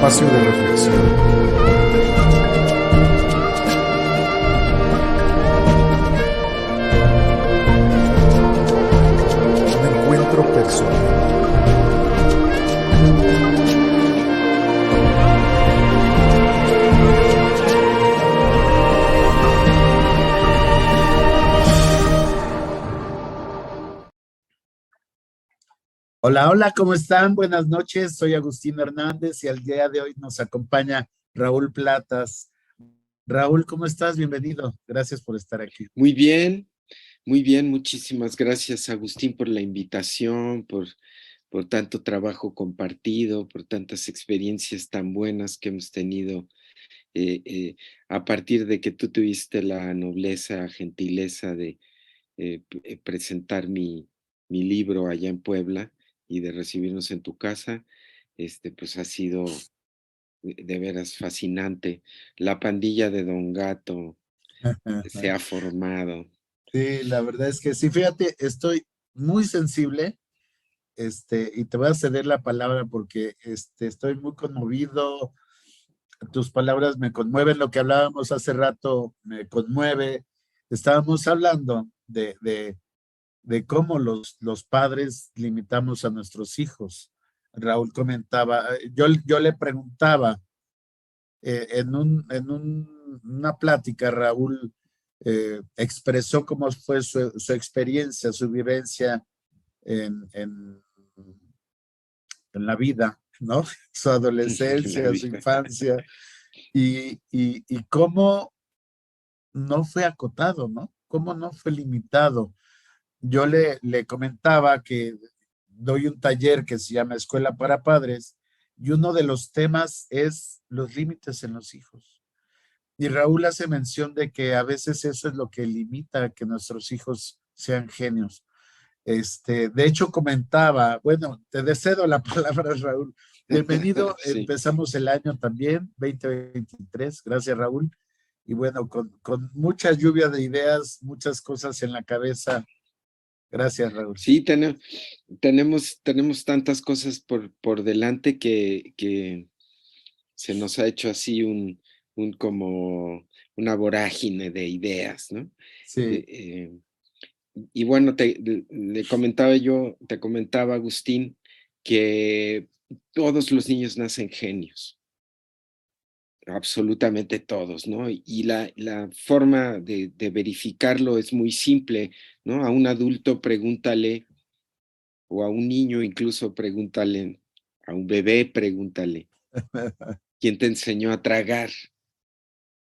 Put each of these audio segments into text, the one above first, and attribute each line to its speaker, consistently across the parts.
Speaker 1: espacio de reflexión. Un encuentro personal. Hola, hola, ¿cómo están? Buenas noches, soy Agustín Hernández y al día de hoy nos acompaña Raúl Platas. Raúl, ¿cómo estás? Bienvenido. Gracias por estar aquí.
Speaker 2: Muy bien, muchísimas gracias, Agustín, por la invitación, por tanto trabajo compartido, por tantas experiencias tan buenas que hemos tenido a partir de que tú tuviste la nobleza, gentileza de presentar mi libro allá en Puebla y de recibirnos en tu casa. Pues ha sido de veras fascinante. La pandilla de Don Gato se ha formado.
Speaker 1: Sí, la verdad es que sí, fíjate, estoy muy sensible, y te voy a ceder la palabra porque estoy muy conmovido. Tus palabras me conmueven, lo que hablábamos hace rato me conmueve. Estábamos hablando de cómo los padres limitamos a nuestros hijos. Raúl comentaba, yo le preguntaba una plática, Raúl expresó cómo fue su experiencia, su vivencia en, en, en la vida, ¿no? Su
Speaker 2: La
Speaker 1: adolescencia, su
Speaker 2: vida.
Speaker 1: infancia, y cómo no fue acotado, ¿no? Cómo no fue limitado. Yo le comentaba que doy un taller que se llama Escuela para Padres y uno de los temas es los límites en los hijos. Y Raúl hace mención de que a veces eso es lo que limita a que nuestros hijos sean genios. De hecho, comentaba, bueno, te cedo la palabra, Raúl. Bienvenido,
Speaker 2: Sí.
Speaker 1: empezamos el año también, 2023. Gracias, Raúl. Y bueno, con mucha lluvia de ideas, muchas cosas en la cabeza. Gracias, Raúl.
Speaker 2: Sí, tenemos tantas cosas por delante que se nos ha hecho así como una vorágine de ideas, ¿no?
Speaker 1: Sí,
Speaker 2: Eh, eh, y bueno, te comentaba, Agustín, que todos los niños nacen genios, absolutamente todos, ¿no? Y la forma de verificarlo es muy simple, ¿no? A un adulto pregúntale, o a un niño incluso pregúntale, a un bebé pregúntale, ¿quién te enseñó a tragar?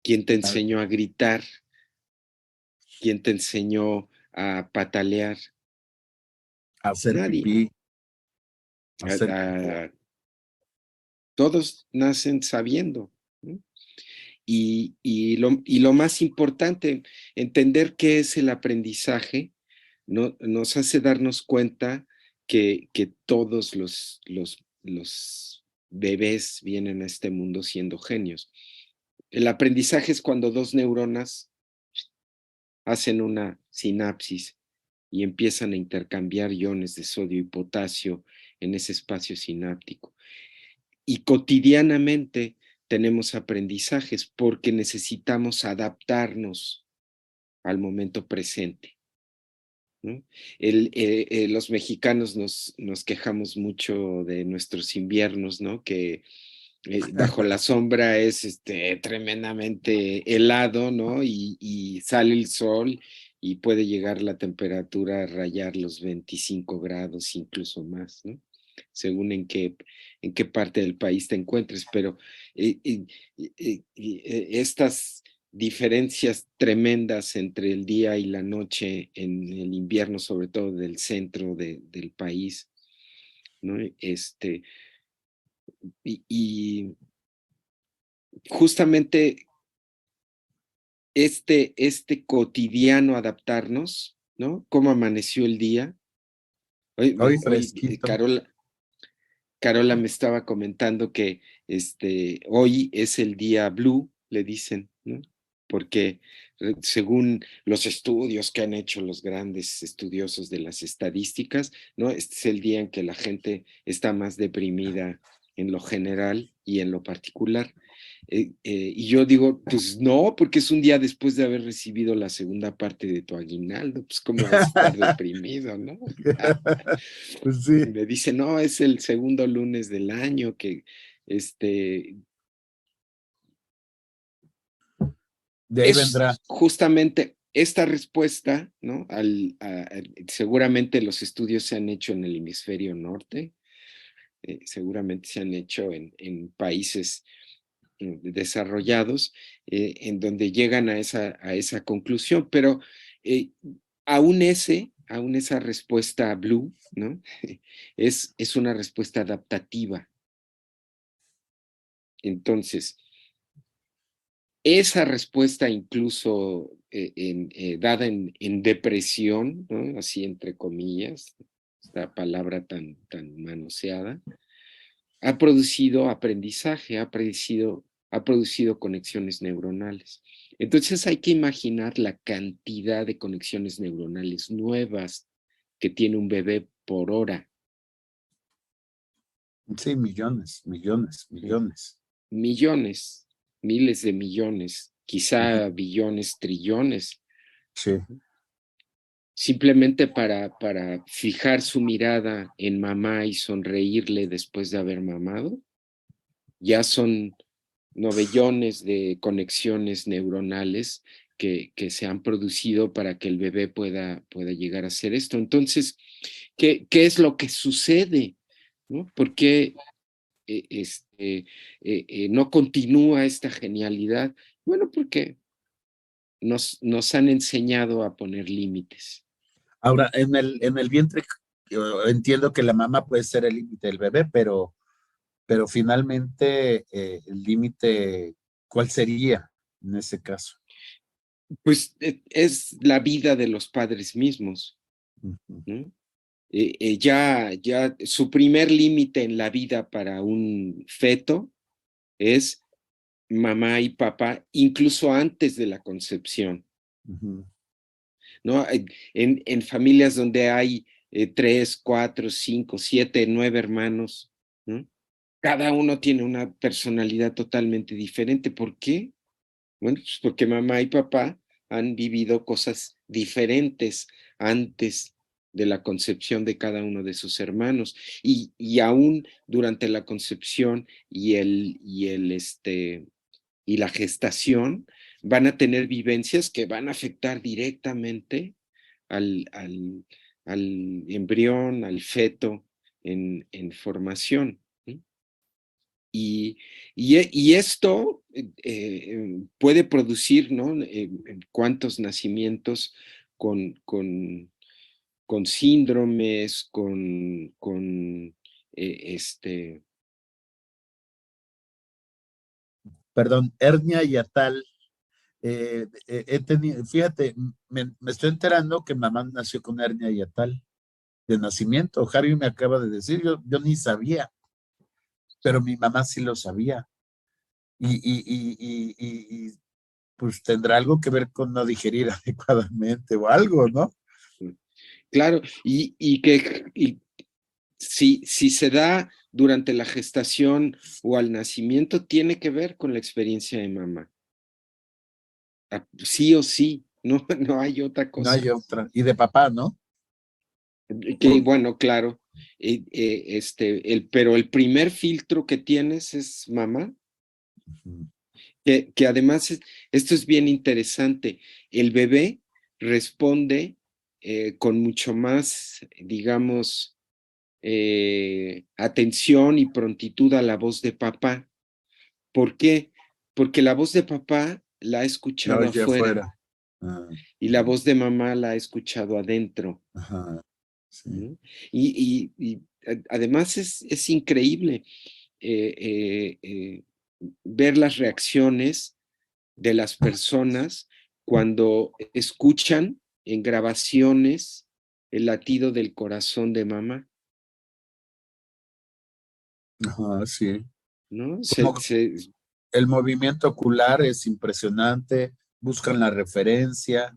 Speaker 2: ¿Quién te enseñó a gritar? ¿Quién te enseñó a patalear?
Speaker 1: hacer
Speaker 2: Nadie.
Speaker 1: pipí,
Speaker 2: A-
Speaker 1: hacer popó.
Speaker 2: a- todos nacen sabiendo, ¿no? Y lo más importante, entender qué es el aprendizaje, ¿no? Nos hace darnos cuenta que todos los bebés vienen a este mundo siendo genios. El aprendizaje es cuando dos neuronas hacen una sinapsis y empiezan a intercambiar iones de sodio y potasio en ese espacio sináptico. Y cotidianamente tenemos aprendizajes porque necesitamos adaptarnos al momento presente, ¿no? Los mexicanos nos quejamos mucho de nuestros inviernos, ¿no? Que bajo la sombra es tremendamente helado, ¿no? Y sale el sol y puede llegar la temperatura a rayar los 25 grados, incluso más, ¿no? Según en qué parte del país te encuentres, pero estas diferencias tremendas entre el día y la noche en el invierno, sobre todo del centro del país, ¿no? Y justamente este cotidiano adaptarnos, ¿no? ¿Cómo amaneció el día?
Speaker 1: Hoy
Speaker 2: Hoy
Speaker 1: fresquito.
Speaker 2: Carola me estaba comentando que hoy es el día blue, le dicen, ¿no? Porque según los estudios que han hecho los grandes estudiosos de las estadísticas, ¿no? Este es el día en que la gente está más deprimida en lo general y en lo particular. Y yo digo, pues no, porque es un día después de haber recibido la segunda parte de tu aguinaldo, pues cómo vas a estar deprimido, ¿no?
Speaker 1: Pues sí,
Speaker 2: Me dice, no, es el segundo lunes del año que,
Speaker 1: de ahí
Speaker 2: es
Speaker 1: vendrá.
Speaker 2: justamente esta respuesta, ¿no? Seguramente los estudios se han hecho en el hemisferio norte, seguramente se han hecho en países desarrollados, en donde llegan a esa conclusión, pero eh, aún esa respuesta blue, ¿no? Es una respuesta adaptativa. Entonces, esa respuesta incluso dada en depresión, ¿no? Así entre comillas, esta palabra tan manoseada, ha producido aprendizaje, ha producido conexiones neuronales. Entonces hay que imaginar la cantidad de conexiones neuronales nuevas que tiene un bebé por hora.
Speaker 1: Sí, millones, millones, millones.
Speaker 2: Millones, miles de millones, quizá billones, trillones,
Speaker 1: Sí.
Speaker 2: simplemente para fijar su mirada en mamá y sonreírle después de haber mamado. Ya son novellones de conexiones neuronales que se han producido para que el bebé pueda llegar a hacer esto. Entonces, ¿qué es lo que sucede? ¿No? ¿Por qué no continúa esta genialidad? Bueno, porque nos han enseñado a poner límites.
Speaker 1: Ahora, en el vientre, yo entiendo que la mamá puede ser el límite del bebé, pero finalmente el límite, ¿cuál sería en ese caso?
Speaker 2: Pues es la vida de los padres mismos,
Speaker 1: Ujú,
Speaker 2: ¿no? Ya su primer límite en la vida para un feto es mamá y papá, incluso antes de la concepción,
Speaker 1: ujú.
Speaker 2: ¿no? En familias donde hay 3, 4, 5, 7, 9 hermanos, ¿no? Cada uno tiene una personalidad totalmente diferente. ¿Por qué? Bueno, pues porque mamá y papá han vivido cosas diferentes antes de la concepción de cada uno de sus hermanos y aún durante la concepción y la gestación van a tener vivencias que van a afectar directamente al, al, al embrión, al feto en formación. ¿Sí? Y esto puede producir, ¿no? Cuántos nacimientos con, con, con síndromes, este.
Speaker 1: Perdón, hernia yatal. He tenido, fíjate, me estoy enterando que mamá nació con hernia yatal de nacimiento. Javi me acaba de decir, yo ni sabía, pero mi mamá sí lo sabía. Pues tendrá algo que ver con no digerir adecuadamente o algo, ¿no?
Speaker 2: Claro, y si se da durante la gestación o al nacimiento, tiene que ver con la experiencia de mamá. Sí o sí, no, no hay otra
Speaker 1: No hay
Speaker 2: cosa.
Speaker 1: otra. Y de papá, ¿no?
Speaker 2: Que bueno, claro, pero el primer filtro que tienes es mamá,
Speaker 1: Ujú.
Speaker 2: que además esto es bien interesante. El bebé responde con mucho más, digamos, atención y prontitud a la voz de papá. ¿Por qué? Porque la voz de papá la ha
Speaker 1: La
Speaker 2: escuchado
Speaker 1: oye
Speaker 2: afuera
Speaker 1: afuera. Ah,
Speaker 2: y la voz de mamá la ha escuchado adentro.
Speaker 1: ajá, sí.
Speaker 2: ¿No? Y además es increíble ver las reacciones de las personas cuando escuchan en grabaciones el latido del corazón de mamá,
Speaker 1: Ajá, sí.
Speaker 2: ¿no?
Speaker 1: Como el movimiento ocular es impresionante, buscan la referencia.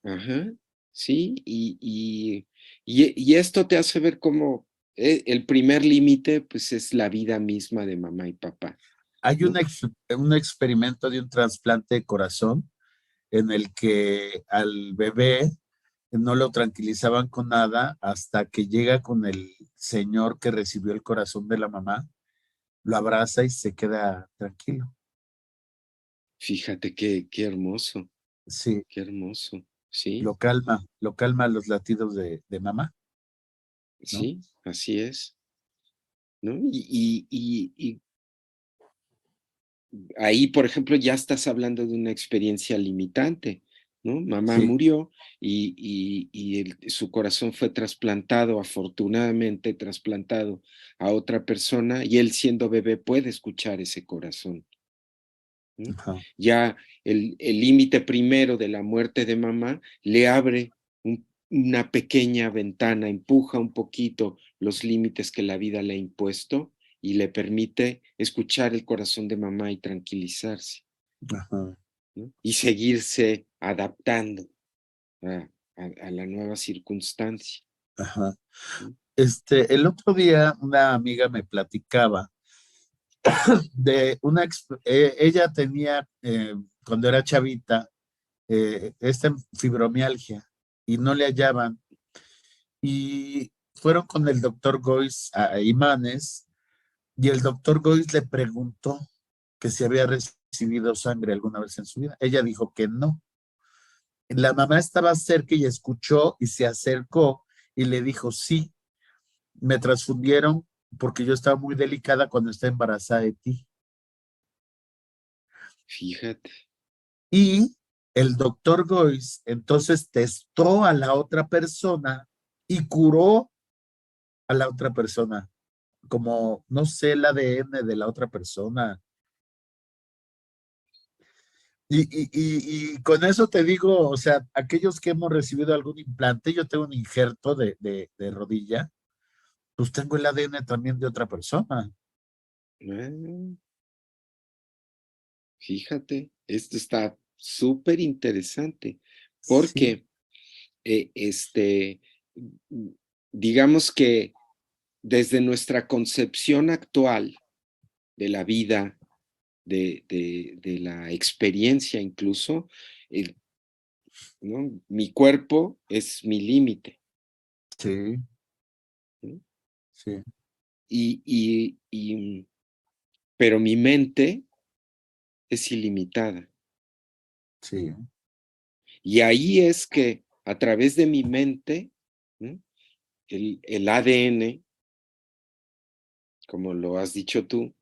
Speaker 2: Ajá, sí, y esto te hace ver cómo el primer límite, pues es la vida misma de mamá y papá,
Speaker 1: Hay
Speaker 2: ¿no?
Speaker 1: un experimento de un trasplante de corazón en el que al bebé no lo tranquilizaban con nada hasta que llega con el señor que recibió el corazón de la mamá, lo abraza y se queda tranquilo.
Speaker 2: Fíjate qué hermoso,
Speaker 1: Sí,
Speaker 2: qué hermoso. Sí,
Speaker 1: lo calma los latidos de mamá, ¿no?
Speaker 2: sí, así es, ¿no? Y ahí, por ejemplo, ya estás hablando de una experiencia limitante, ¿no? Mamá
Speaker 1: Sí,
Speaker 2: murió su corazón fue trasplantado, afortunadamente trasplantado a otra persona, y él siendo bebé puede escuchar ese corazón, ¿no?
Speaker 1: ajá,
Speaker 2: Ya el límite primero de la muerte de mamá le abre una pequeña ventana, empuja un poquito los límites que la vida le ha impuesto y le permite escuchar el corazón de mamá y tranquilizarse,
Speaker 1: ajá,
Speaker 2: ¿no? Y seguirse adaptando a la nueva circunstancia,
Speaker 1: ajá.
Speaker 2: ¿no?
Speaker 1: El otro día una amiga me platicaba de ella tenía, cuando era chavita, esta fibromialgia y no le hallaban. Y fueron con el doctor Goiz a Imanes y el doctor Goiz le preguntó que si había recibido sangre alguna vez en su vida. Ella dijo que no. La mamá estaba cerca y escuchó y se acercó y le dijo, sí, me transfundieron porque yo estaba muy delicada cuando estaba embarazada de ti.
Speaker 2: Fíjate,
Speaker 1: Y el doctor Goiz entonces testó a la otra persona y curó a la otra persona, como, no sé, el ADN de la otra persona. Y con eso te digo, o sea, aquellos que hemos recibido algún implante, yo tengo un injerto de rodilla, pues tengo el ADN también de otra persona.
Speaker 2: ah, fíjate, esto está súper interesante
Speaker 1: Sí,
Speaker 2: porque mm, digamos que desde nuestra concepción actual de la vida, de la experiencia incluso, el- ¿no? Mi cuerpo es mi límite,
Speaker 1: sí,
Speaker 2: ¿no?
Speaker 1: sí,
Speaker 2: Y, y, y, pero mi mente es ilimitada.
Speaker 1: sí,
Speaker 2: Y ahí es que a través de mi mente, ¿no? El ADN, como lo has dicho tú,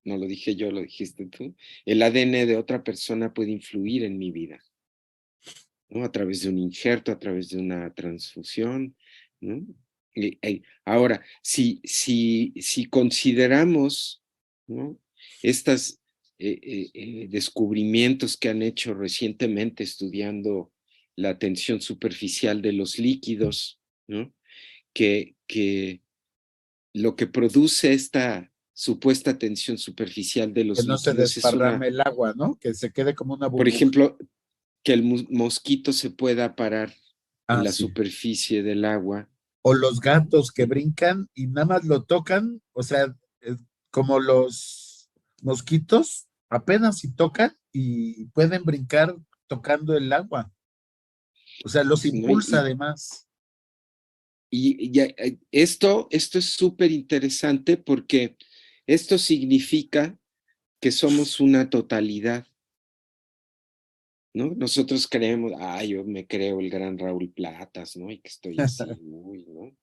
Speaker 2: no lo dije yo, lo dijiste tú, el ADN de otra persona puede influir en mi vida, ¿no? A través de un injerto, a través de una transfusión, ¿no? Ahora, si consideramos, ¿no? Estas descubrimientos que han hecho recientemente estudiando la tensión superficial de los líquidos, ¿no? Que lo que produce esta supuesta tensión superficial de
Speaker 1: que
Speaker 2: los
Speaker 1: no se
Speaker 2: líquidos es
Speaker 1: desparrame el agua, ¿no? Que se quede como una
Speaker 2: por
Speaker 1: burbuja.
Speaker 2: ejemplo, que el mosquito se pueda parar en
Speaker 1: Ah,
Speaker 2: la
Speaker 1: sí.
Speaker 2: superficie del agua.
Speaker 1: O los gatos que brincan y nada más lo tocan, o sea, como los mosquitos, apenas si tocan y pueden brincar tocando el agua. O sea, los
Speaker 2: ¿No?
Speaker 1: impulsa además.
Speaker 2: Esto es súper interesante porque esto significa que somos una totalidad, ¿no? Nosotros creemos, yo me creo el gran Raúl Platas, ¿no? Y que estoy así, uy, ¿no?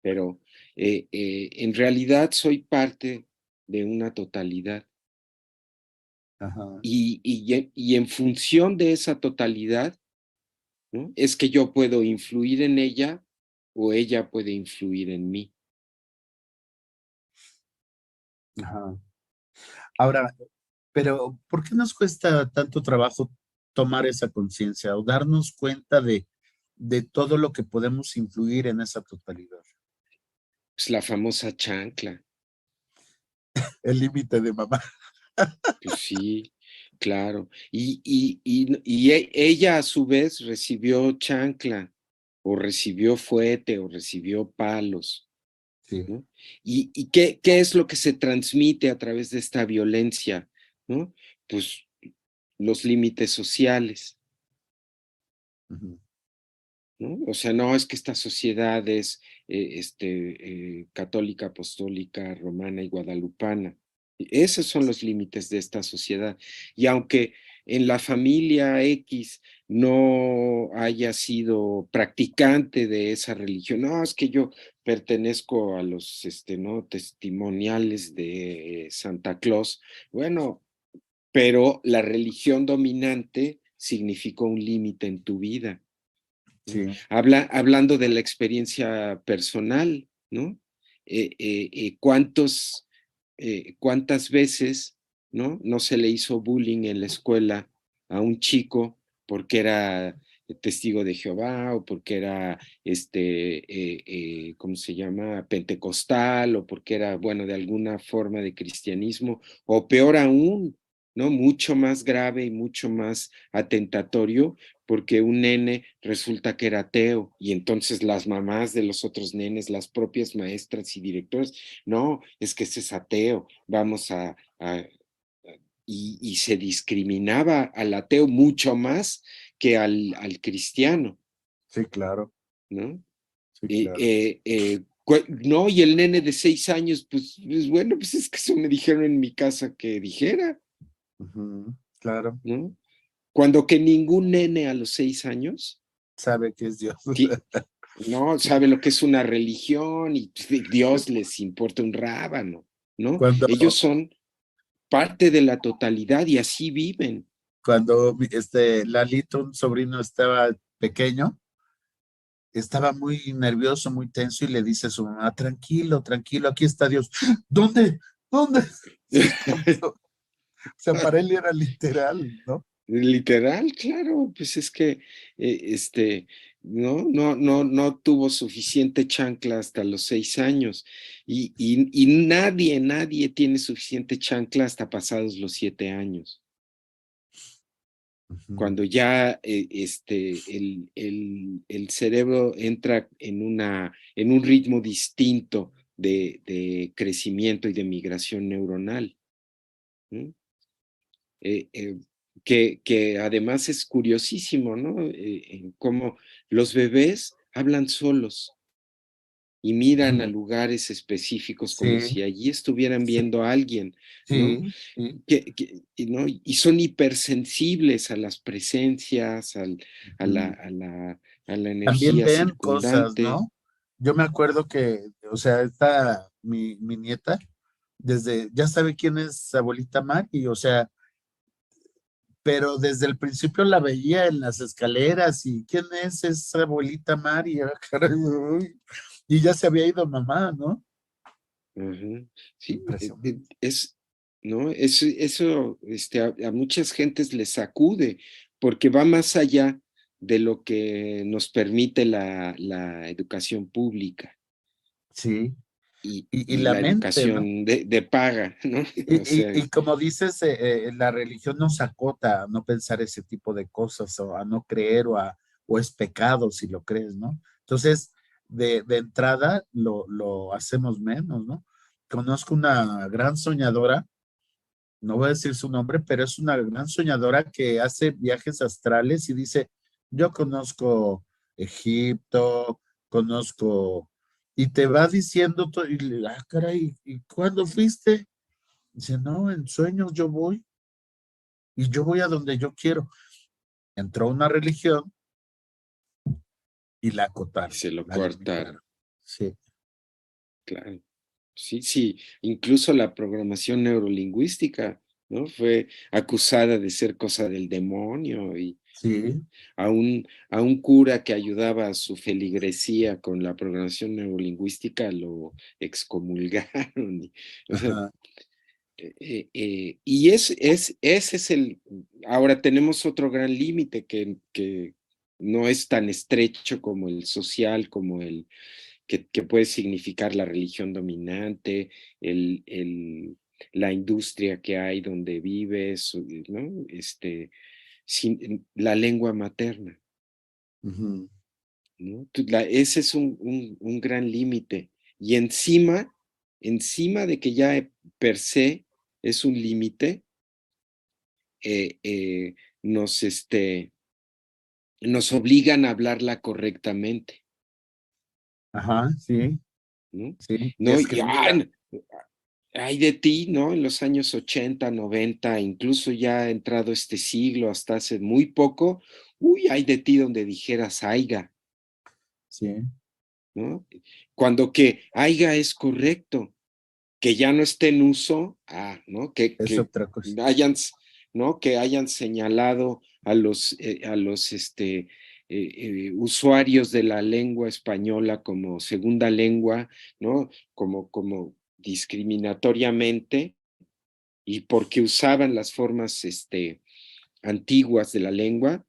Speaker 2: Pero en realidad soy parte de una totalidad.
Speaker 1: Ajá,
Speaker 2: Y en función de esa totalidad, ¿no? Es que yo puedo influir en ella o ella puede influir en mí.
Speaker 1: ajá. Ahora, pero ¿por qué nos cuesta tanto trabajo tomar esa conciencia o darnos cuenta de todo lo que podemos influir en esa totalidad?
Speaker 2: Es la famosa chancla.
Speaker 1: El límite de mamá.
Speaker 2: Pues sí, claro. Ella a su vez recibió chancla, o recibió fuete, o recibió palos,
Speaker 1: sí.
Speaker 2: ¿no? ¿Y qué es lo que se transmite a través de esta violencia? ¿No? Pues los límites sociales.
Speaker 1: Ujú.
Speaker 2: ¿No? O sea, no es que esta sociedad es católica, apostólica, romana y guadalupana. Esos son los límites de esta sociedad. Y aunque en la familia X no haya sido practicante de esa religión, no, es que yo pertenezco a los ¿no? testimoniales de Santa Claus. Bueno, pero la religión dominante significó un límite en tu vida. ¿No?
Speaker 1: Sí,
Speaker 2: Hablando de la experiencia personal, ¿no? ¿Cuántas veces, ¿no? No se le hizo bullying en la escuela a un chico porque era testigo de Jehová o porque era, ¿cómo se llama? Pentecostal o porque era, bueno, de alguna forma de cristianismo o peor aún, ¿no? Mucho más grave y mucho más atentatorio porque un nene resulta que era ateo y entonces las mamás de los otros nenes, las propias maestras y directores, no, es que ese es ateo, vamos y se discriminaba al ateo mucho más que al cristiano,
Speaker 1: sí, claro,
Speaker 2: ¿no?
Speaker 1: sí, claro.
Speaker 2: No, y el nene de 6 años, pues bueno, pues es que eso me dijeron en mi casa que dijera,
Speaker 1: Ujú, claro,
Speaker 2: ¿no? Cuando que ningún nene a los 6 años
Speaker 1: sabe que es Dios.
Speaker 2: no sabe lo que es una religión y Dios les importa un rábano, ¿no?
Speaker 1: Cuando,
Speaker 2: Ellos son parte de la totalidad y así viven.
Speaker 1: cuando Lalito, un sobrino, estaba pequeño, estaba muy nervioso, muy tenso y le dice a su mamá, tranquilo, tranquilo, aquí está Dios. ¿Dónde? ¿Dónde? Se espantó. O sea, para él era literal, ¿no?
Speaker 2: Literal, claro, pues es que no tuvo suficiente chancla hasta los 6 años y nadie tiene suficiente chancla hasta pasados los 7 años.
Speaker 1: Ujú.
Speaker 2: Cuando ya el cerebro entra en un ritmo distinto de crecimiento y de migración neuronal, ¿no? Eh, eh, que además es curiosísimo, ¿no? En cómo los bebés hablan solos y miran a
Speaker 1: Ujú.
Speaker 2: lugares específicos como
Speaker 1: Sí,
Speaker 2: si allí estuvieran
Speaker 1: sí,
Speaker 2: viendo a alguien, ¿no?
Speaker 1: sí, sí.
Speaker 2: ¿No? Y son hipersensibles a las presencias, a la,
Speaker 1: Ujú.
Speaker 2: a la, a la
Speaker 1: También
Speaker 2: energía
Speaker 1: ven cosas,
Speaker 2: circundante.
Speaker 1: ¿no? Yo me acuerdo que, o sea, está mi nieta, desde, ya sabe quién es abuelita Maggie, o sea, pero desde el principio la veía en las escaleras y ¿quién es esa abuelita Mari? Ah, caray, uy. Y ya se había ido mamá, ¿no?
Speaker 2: Ujú. Sí,
Speaker 1: Impresionante.
Speaker 2: ¿no? Eso a muchas gentes les sacude, porque va más allá de lo que nos permite la educación pública
Speaker 1: Sí, y
Speaker 2: y
Speaker 1: la
Speaker 2: la
Speaker 1: mente, ¿no?
Speaker 2: educación de paga, ¿no?
Speaker 1: Y,
Speaker 2: O sea,
Speaker 1: y como dices, la religión nos acota a no pensar ese tipo de cosas o a no creer o es pecado si lo crees, ¿no? Entonces, de entrada lo hacemos menos, ¿no? Conozco una gran soñadora, no voy a decir su nombre, pero es una gran soñadora que hace viajes astrales y dice, yo conozco Egipto, conozco, y te va diciendo, y caray, ¿y cuándo fuiste? Dice, no, en sueños yo voy y yo voy a donde yo quiero. Entró una religión y la
Speaker 2: y
Speaker 1: acotaron,
Speaker 2: se lo
Speaker 1: la limitaron.
Speaker 2: cortaron,
Speaker 1: Sí,
Speaker 2: claro. Sí, sí, incluso la programación neurolingüística, ¿no? Fue acusada de ser cosa del demonio y ¿no?
Speaker 1: sí,
Speaker 2: A un cura que ayudaba a su feligresía con la programación neurolingüística lo excomulgaron. O sea,
Speaker 1: ajá,
Speaker 2: y ese es ahora tenemos otro gran límite que no es tan estrecho como el social, como que puede significar la religión dominante, el, el, la industria que hay donde vives, ¿no? La lengua materna,
Speaker 1: ujú,
Speaker 2: ¿no? Ese es un gran límite. Y encima de que ya per se es un límite, eh, eh, nos, nos obligan a hablarla correctamente,
Speaker 1: Ajá, sí,
Speaker 2: ¿no?
Speaker 1: sí. Y
Speaker 2: ¿No? Y
Speaker 1: escribirla.
Speaker 2: ay de ti, ¿no? En los años 80, 90, incluso ya ha entrado este siglo, hasta hace muy poco, uy, ay de ti donde dijeras aiga,
Speaker 1: Sí,
Speaker 2: ¿no? Cuando que aiga es correcto, que ya no esté en uso, ¿no?
Speaker 1: es
Speaker 2: Que
Speaker 1: otra cosa.
Speaker 2: hayan, ¿no? Que hayan señalado a los usuarios de la lengua española como segunda lengua, ¿no? Como discriminatoriamente y porque usaban las formas antiguas de la lengua,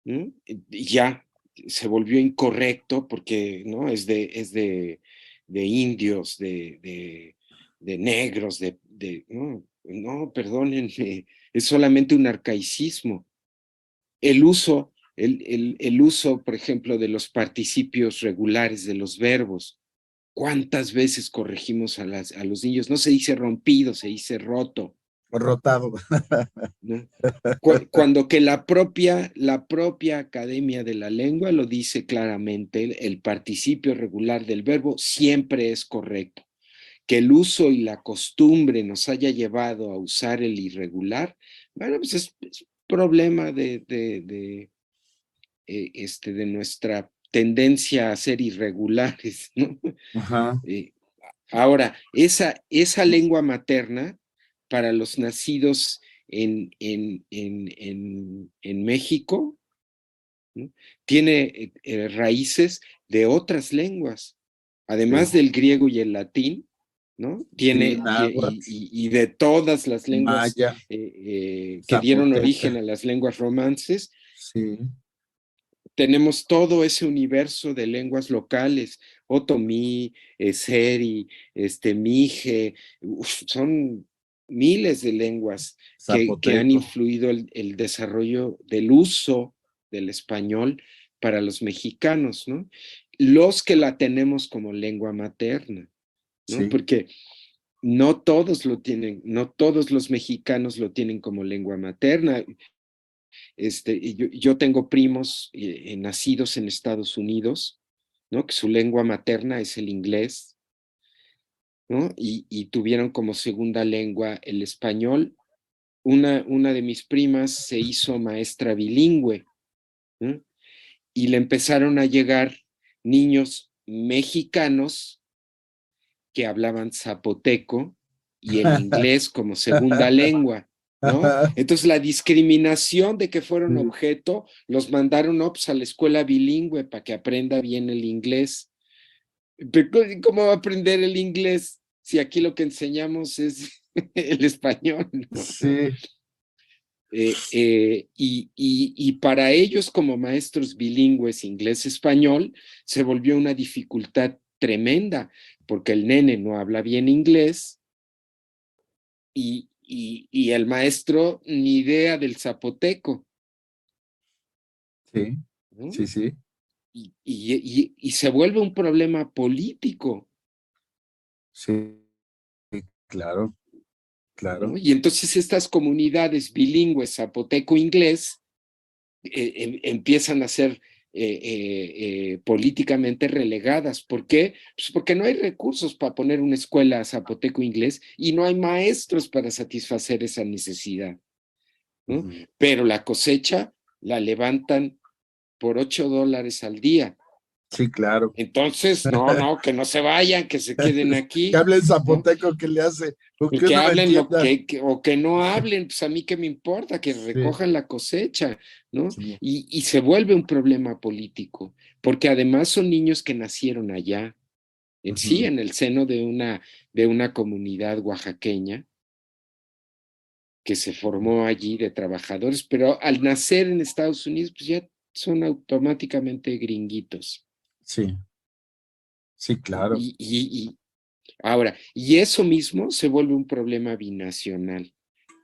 Speaker 2: ¿no? Y ya se volvió incorrecto porque, ¿no? De indios, de negros, no, no, perdónenme, es solamente un arcaicismo. El uso, por ejemplo, de los participios regulares de los verbos. ¿Cuántas veces corregimos a los niños? No se dice rompido, se dice roto,
Speaker 1: Rotado.
Speaker 2: ¿no? Cuando que la propia Academia de la Lengua lo dice claramente, el participio regular del verbo siempre es correcto. Que el uso y la costumbre nos haya llevado a usar el irregular, bueno, pues es problema de nuestra tendencia a ser irregulares, ¿no?
Speaker 1: Ajá,
Speaker 2: Eh, Ahora, esa lengua materna para los nacidos en México, ¿no? Tiene raíces de otras lenguas,
Speaker 1: sí.
Speaker 2: además del griego y el latín, ¿no?
Speaker 1: Sí,
Speaker 2: Tiene,
Speaker 1: náhuatl,
Speaker 2: y de todas las lenguas
Speaker 1: maya,
Speaker 2: que dieron
Speaker 1: zapoteca,
Speaker 2: origen a las lenguas romances,
Speaker 1: sí,
Speaker 2: tenemos todo ese universo de lenguas locales, otomí, seri, mije, son miles de lenguas que han
Speaker 1: zapoteco,
Speaker 2: influido el desarrollo del uso del español para los mexicanos, ¿no? Los que la tenemos como lengua materna, ¿no?
Speaker 1: sí,
Speaker 2: Porque no todos lo tienen, no todos los mexicanos lo tienen como lengua materna. Yo tengo primos nacidos en Estados Unidos, ¿no? Que su lengua materna es el inglés, ¿no? Y tuvieron como segunda lengua el español. Una de mis primas se hizo maestra bilingüe, ¿no? Y le empezaron a llegar niños mexicanos que hablaban zapoteco y el inglés como segunda lengua, ¿no? Entonces la discriminación de que fueron
Speaker 1: sí,
Speaker 2: objeto, los mandaron a la escuela bilingüe para que aprenda bien el inglés. Pero ¿cómo va a aprender el inglés si aquí lo que enseñamos es el español, ¿no?
Speaker 1: sí,
Speaker 2: Y para ellos como maestros bilingües inglés-español se volvió una dificultad tremenda porque el nene no habla bien inglés y el maestro ni idea del zapoteco,
Speaker 1: sí,
Speaker 2: ¿no?
Speaker 1: sí, sí,
Speaker 2: Y se vuelve un problema político,
Speaker 1: sí, claro,
Speaker 2: ¿no?
Speaker 1: claro,
Speaker 2: Y entonces estas comunidades bilingües zapoteco-inglés empiezan a ser políticamente relegadas. ¿Por qué? Pues porque no hay recursos para poner una escuela zapoteco-inglés y no hay maestros para satisfacer esa necesidad, ¿no?
Speaker 1: ujú,
Speaker 2: Pero la cosecha la levantan por $8 al día.
Speaker 1: sí, claro.
Speaker 2: Entonces, no, no, que no se vayan, que se queden
Speaker 1: Que
Speaker 2: aquí,
Speaker 1: hablen
Speaker 2: ¿no?
Speaker 1: zapoteco, que le hace, o
Speaker 2: Y
Speaker 1: que
Speaker 2: que
Speaker 1: uno lo
Speaker 2: hablen
Speaker 1: entienda.
Speaker 2: o que no hablen, pues a mí qué me importa, que
Speaker 1: Sí,
Speaker 2: recojan la cosecha, ¿no?
Speaker 1: sí,
Speaker 2: Y se vuelve un problema político, porque además son niños que nacieron allá, en sí,
Speaker 1: ujú,
Speaker 2: en el seno de una comunidad oaxaqueña que se formó allí de trabajadores, pero al nacer en Estados Unidos, pues ya son automáticamente gringuitos,
Speaker 1: sí, sí,
Speaker 2: ¿no?
Speaker 1: claro.
Speaker 2: Ahora, y eso mismo se vuelve un problema binacional,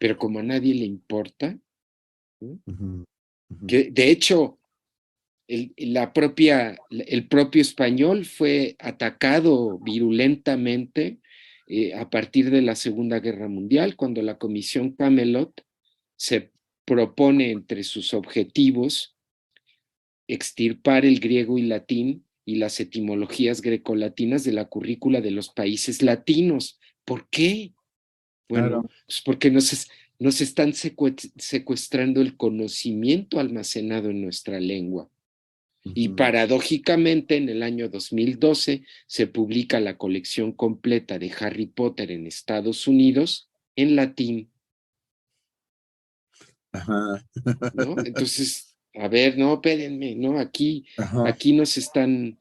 Speaker 2: pero como a nadie le importa, ¿no?
Speaker 1: Ujú, ujú,
Speaker 2: Que de hecho, el propio español fue atacado virulentamente a partir de la Segunda Guerra Mundial, cuando la Comisión Camelot se propone entre sus objetivos extirpar el griego y latín y las etimologías grecolatinas de la currícula de los países latinos. ¿Por qué? Bueno,
Speaker 1: Claro.
Speaker 2: pues porque nos están secuestrando el conocimiento almacenado en nuestra lengua. Y
Speaker 1: Ujú.
Speaker 2: paradójicamente, en el año 2012 se publica la colección completa de Harry Potter en Estados Unidos en latín,
Speaker 1: Ajá.
Speaker 2: ¿no? Entonces, a ver, no, espérenme, ¿no?
Speaker 1: Ajá.
Speaker 2: Aquí nos están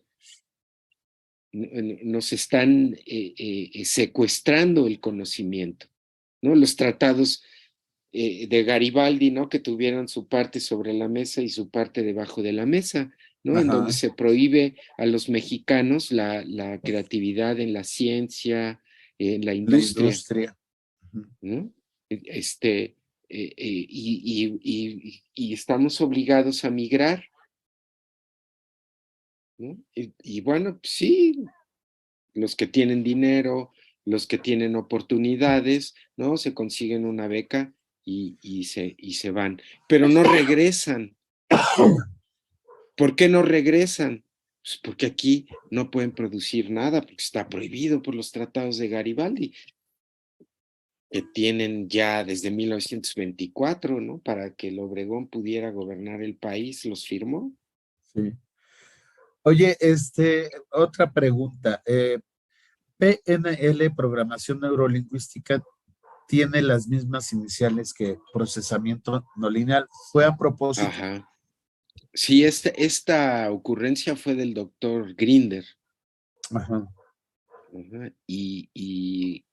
Speaker 2: secuestrando el conocimiento, ¿no? Los tratados de Garibaldi, ¿no? Que tuvieran su parte sobre la mesa y su parte debajo de la mesa, ¿no? En donde
Speaker 1: Ajá.
Speaker 2: se prohíbe a los mexicanos la creatividad en la ciencia, en la
Speaker 1: La
Speaker 2: industria,
Speaker 1: industria. Ujú.
Speaker 2: ¿no? Y estamos obligados a migrar, ¿no? Y bueno, pues sí, los que tienen dinero, los que tienen oportunidades, ¿no? Se consiguen una beca y se van, pero no regresan. ¿Por qué no regresan? Pues porque aquí no pueden producir nada, porque está prohibido por los tratados de Garibaldi, que tienen ya desde 1924, ¿no? Para que el Obregón pudiera gobernar el país, los firmó.
Speaker 1: Sí. Oye, otra pregunta. PNL, programación neurolingüística, tiene las mismas iniciales que procesamiento no lineal. ¿Fue a propósito?
Speaker 2: Ajá. Sí, esta ocurrencia fue del doctor Grinder.
Speaker 1: Ajá.
Speaker 2: Ajá, y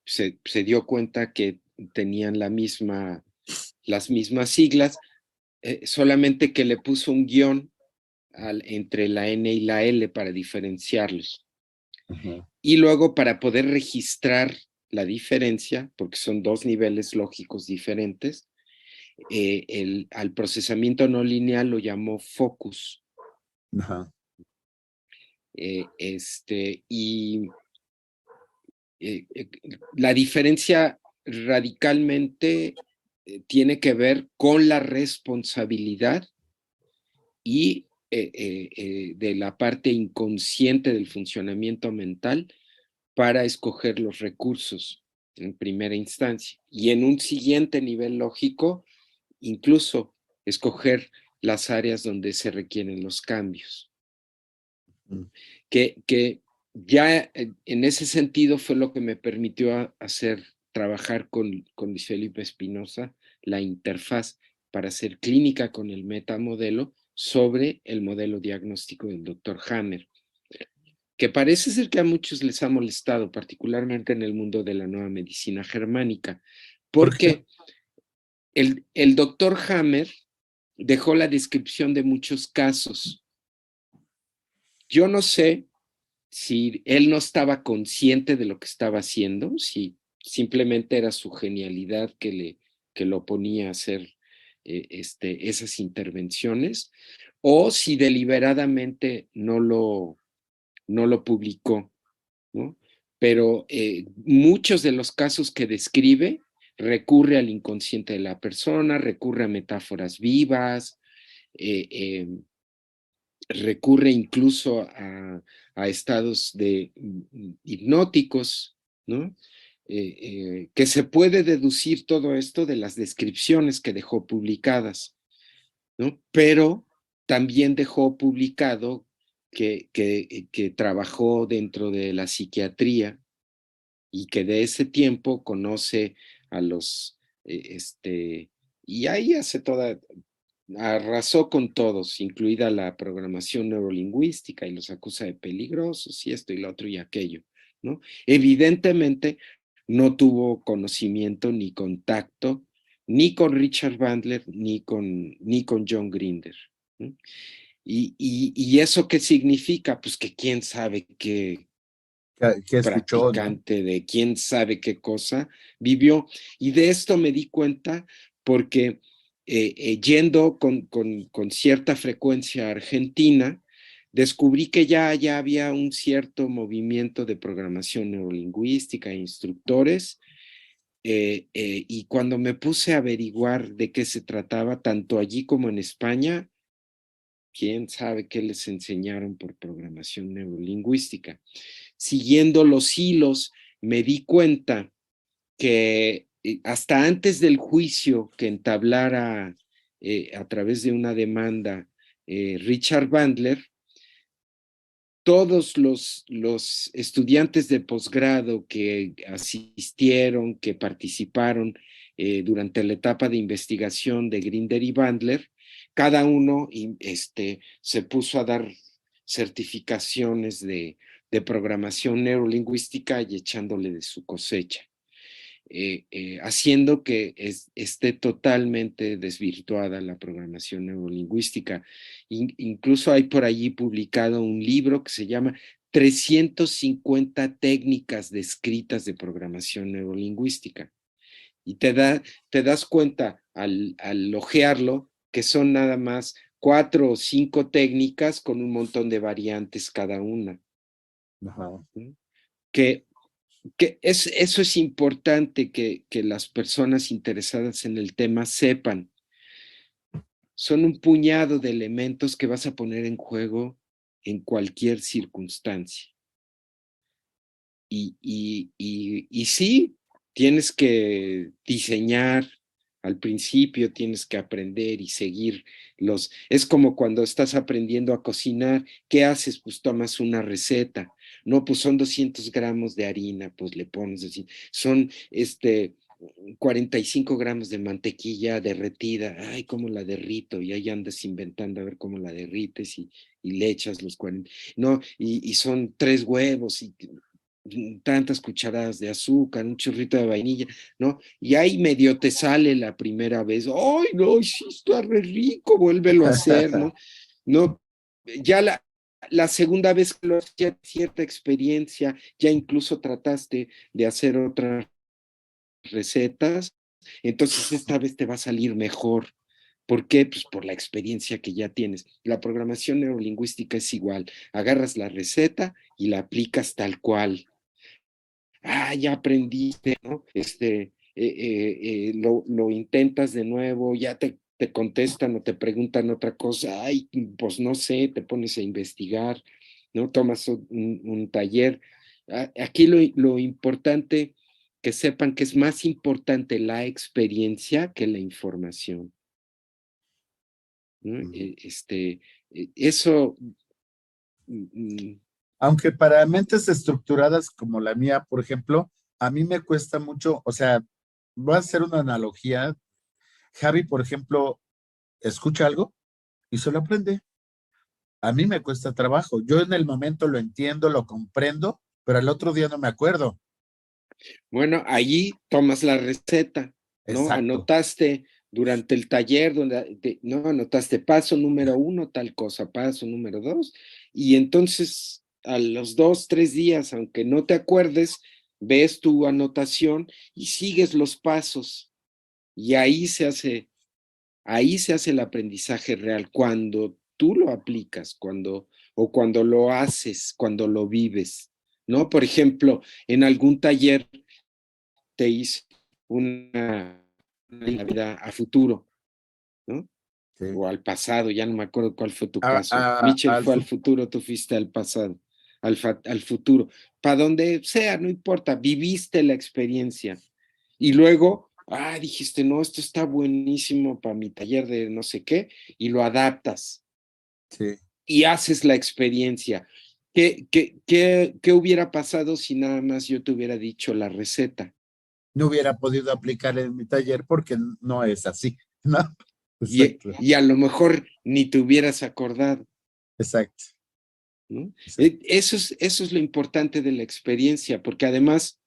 Speaker 2: se dio cuenta que tenían las mismas siglas, solamente que le puso un guión entre la N y la L para diferenciarlos.
Speaker 1: Ajá.
Speaker 2: Y luego para poder registrar la diferencia, porque son dos niveles lógicos diferentes, al procesamiento no lineal lo llamó focus.
Speaker 1: Ajá.
Speaker 2: Y la diferencia radicalmente tiene que ver con la responsabilidad y de la parte inconsciente del funcionamiento mental para escoger los recursos en primera instancia. Y en un siguiente nivel lógico, incluso escoger las áreas donde se requieren los cambios.
Speaker 1: Mm.
Speaker 2: Que ya en ese sentido fue lo que me permitió trabajar con Luis Felipe Espinosa, la interfaz para hacer clínica con el metamodelo sobre el modelo diagnóstico del doctor Hammer, que parece ser que a muchos les ha molestado, particularmente en el mundo de la nueva medicina germánica,
Speaker 1: ¿Por qué?
Speaker 2: porque el doctor Hammer dejó la descripción de muchos casos. Yo no sé si él no estaba consciente de lo que estaba haciendo, si simplemente era su genialidad que lo ponía a hacer esas intervenciones, o si deliberadamente no lo publicó, ¿no? Pero muchos de los casos que describe recurre al inconsciente de la persona, recurre a metáforas vivas, eh, eh, recurre incluso a estados hipnóticos, ¿no? Que se puede deducir todo esto de las descripciones que dejó publicadas, ¿no? Pero también dejó publicado que trabajó dentro de la psiquiatría y que de ese tiempo conoce a los, y ahí hace arrasó con todos, incluida la programación neurolingüística, y los acusa de peligrosos y esto y lo otro y aquello, ¿no? Evidentemente no tuvo conocimiento ni contacto ni con Richard Bandler ni con John Grinder, ¿no? ¿Y eso qué significa? Pues que quién sabe qué
Speaker 1: ¿Qué escuchó, no?
Speaker 2: practicante de quién sabe qué cosa vivió. Y de esto me di cuenta porque yendo con cierta frecuencia a Argentina, descubrí que ya había un cierto movimiento de programación neurolingüística e instructores, y cuando me puse a averiguar de qué se trataba, tanto allí como en España, quién sabe qué les enseñaron por programación neurolingüística. Siguiendo los hilos, me di cuenta que hasta antes del juicio que entablara a través de una demanda Richard Bandler, todos los estudiantes de posgrado que asistieron, que participaron durante la etapa de investigación de Grinder y Bandler, cada uno se puso a dar certificaciones de programación neurolingüística y echándole de su cosecha. Haciendo que esté totalmente desvirtuada la programación neurolingüística. Incluso hay por allí publicado un libro que se llama 350 técnicas descritas de programación neurolingüística. Y te das cuenta al ojearlo que son nada más 4 o 5 técnicas con un montón de variantes cada una.
Speaker 1: Ajá.
Speaker 2: Que eso es importante que las personas interesadas en el tema sepan. Son un puñado de elementos que vas a poner en juego en cualquier circunstancia. Y sí, tienes que diseñar al principio, tienes que aprender y seguir los... Es como cuando estás aprendiendo a cocinar, ¿qué haces? Pues tomas una receta. No, pues son 200 gramos de harina, pues le pones así. Son 45 gramos de mantequilla derretida. Ay, ¿cómo la derrito? Y ahí andas inventando a ver cómo la derrites y le echas los 40. No, y son 3 huevos y tantas cucharadas de azúcar, un chorrito de vainilla, ¿no? Y ahí medio te sale la primera vez, ¡ay, no, sí está re rico! Vuélvelo a hacer, ¿no? No, ya la segunda vez que lo hacía cierta experiencia, ya incluso trataste de hacer otras recetas, entonces esta vez te va a salir mejor. ¿Por qué? Pues por la experiencia que ya tienes. La programación neurolingüística es igual. Agarras la receta y la aplicas tal cual. Ya aprendiste, ¿no? Lo intentas de nuevo, ya te contestan o te preguntan otra cosa, ay, pues no sé, te pones a investigar, ¿no? Tomas un taller. Aquí lo importante, que sepan que es más importante la experiencia que la información, ¿no? Eso...
Speaker 1: Aunque para mentes estructuradas como la mía, por ejemplo, a mí me cuesta mucho, o sea, voy a hacer una analogía. Javi, por ejemplo, escucha algo y se lo aprende. A mí me cuesta trabajo. Yo en el momento lo entiendo, lo comprendo, pero al otro día no me acuerdo.
Speaker 2: Bueno, allí tomas la receta, ¿no?
Speaker 1: Exacto.
Speaker 2: Anotaste durante el taller, no, anotaste paso número 1, tal cosa, paso número 2, y entonces a los 2, 3 días, aunque no te acuerdes, ves tu anotación y sigues los pasos, y ahí se hace el aprendizaje real, cuando tú lo aplicas, o cuando lo haces, cuando lo vives, ¿no? Por ejemplo, en algún taller te hice una vida a futuro, ¿no?
Speaker 1: Sí.
Speaker 2: O al pasado, ya no me acuerdo cuál fue tu
Speaker 1: A-
Speaker 2: caso.
Speaker 1: a-
Speaker 2: Mitchell
Speaker 1: al
Speaker 2: fue al
Speaker 1: fu-
Speaker 2: futuro, tú fuiste al pasado, al futuro. Para donde sea, no importa, viviste la experiencia. Y luego, dijiste, no, esto está buenísimo para mi taller de no sé qué, y lo adaptas
Speaker 1: sí.
Speaker 2: y haces la experiencia. ¿Qué hubiera pasado si nada más yo te hubiera dicho la receta?
Speaker 1: No hubiera podido aplicar en mi taller porque no es así, ¿no? Exacto,
Speaker 2: Y a lo mejor ni te hubieras acordado,
Speaker 1: exacto,
Speaker 2: ¿no?
Speaker 1: exacto.
Speaker 2: Eso es lo importante de la experiencia, porque además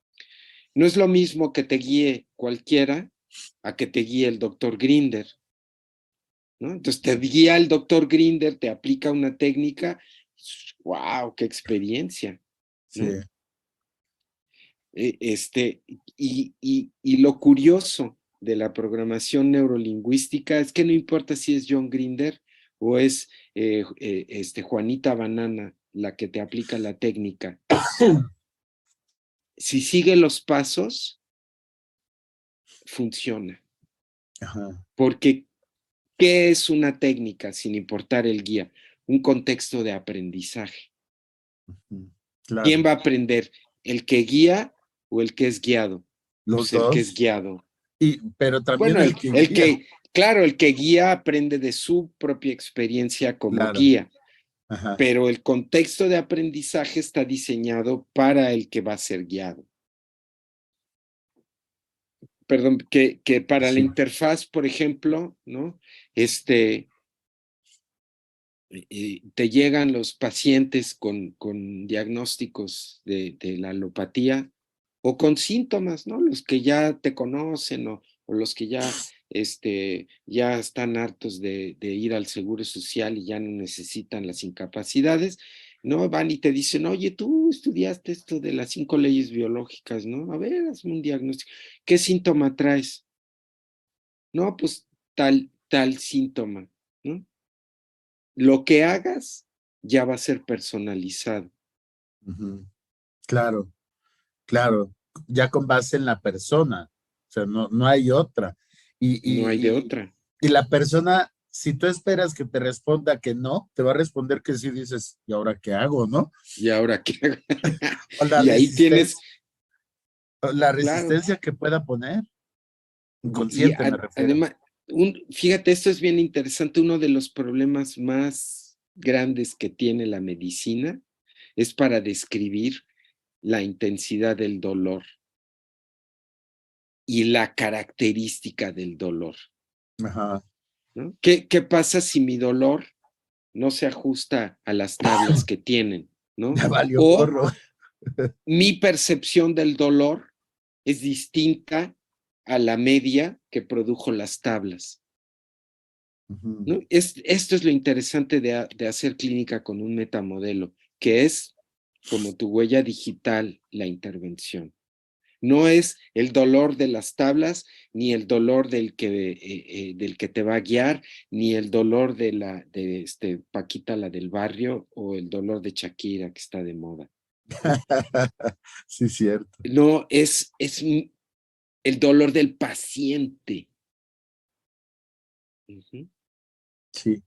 Speaker 2: no es lo mismo que te guíe cualquiera a que te guíe el doctor Grinder, ¿no? Entonces te guía el doctor Grinder, te aplica una técnica, wow, qué experiencia,
Speaker 1: Sí,
Speaker 2: ¿no? Eh, este, y lo curioso de la programación neurolingüística es que no importa si es John Grinder o es Juanita Banana la que te aplica la técnica. Si sigue los pasos, funciona.
Speaker 1: Ajá.
Speaker 2: Porque, ¿qué es una técnica sin importar el guía? Un contexto de aprendizaje.
Speaker 1: Claro.
Speaker 2: ¿Quién va a aprender? ¿El que guía o el que es guiado?
Speaker 1: Los
Speaker 2: Pues el
Speaker 1: dos.
Speaker 2: que es guiado.
Speaker 1: Pero también
Speaker 2: Bueno,
Speaker 1: el que guía.
Speaker 2: claro, el que guía aprende de su propia experiencia como
Speaker 1: Claro.
Speaker 2: guía,
Speaker 1: Ajá.
Speaker 2: pero el contexto de aprendizaje está diseñado para el que va a ser guiado. Perdón, que para la interfaz, por ejemplo, ¿no? Te llegan los pacientes con diagnósticos de la alopatía o con síntomas, ¿no? Los que ya te conocen o los que ya, ya están hartos de ir al Seguro Social y ya no necesitan las incapacidades, ¿no? Van y te dicen, oye, tú estudiaste esto de las 5 leyes biológicas, ¿no? A ver, hazme un diagnóstico. ¿Qué síntoma traes? No, pues tal síntoma, ¿no? Lo que hagas ya va a ser personalizado.
Speaker 1: Claro, claro, ya con base en la persona, o sea, no hay otra.
Speaker 2: No hay de otra.
Speaker 1: Y la persona, si tú esperas que te responda que no, te va a responder que sí, dices, ¿y ahora qué hago, no?
Speaker 2: ¿Y ahora qué hago?
Speaker 1: Y
Speaker 2: ahí tienes...
Speaker 1: La resistencia claro que pueda poner, inconsciente me refiero.
Speaker 2: Además, fíjate, esto es bien interesante, uno de los problemas más grandes que tiene la medicina es para describir la intensidad del dolor y la característica del dolor.
Speaker 1: Ajá.
Speaker 2: ¿No? ¿Qué pasa si mi dolor no se ajusta a las tablas que tienen? ¿No?
Speaker 1: Ya valió
Speaker 2: o
Speaker 1: gorro.
Speaker 2: Mi percepción del dolor es distinta a la media que produjo las tablas. ¿No? Esto es lo interesante de hacer clínica con un metamodelo, que es como tu huella digital la intervención. No es el dolor de las tablas, ni el dolor del que te va a guiar, ni el dolor de Paquita, la del barrio, o el dolor de Shakira, que está de moda.
Speaker 1: Sí, cierto.
Speaker 2: No, es el dolor del paciente.
Speaker 1: Sí.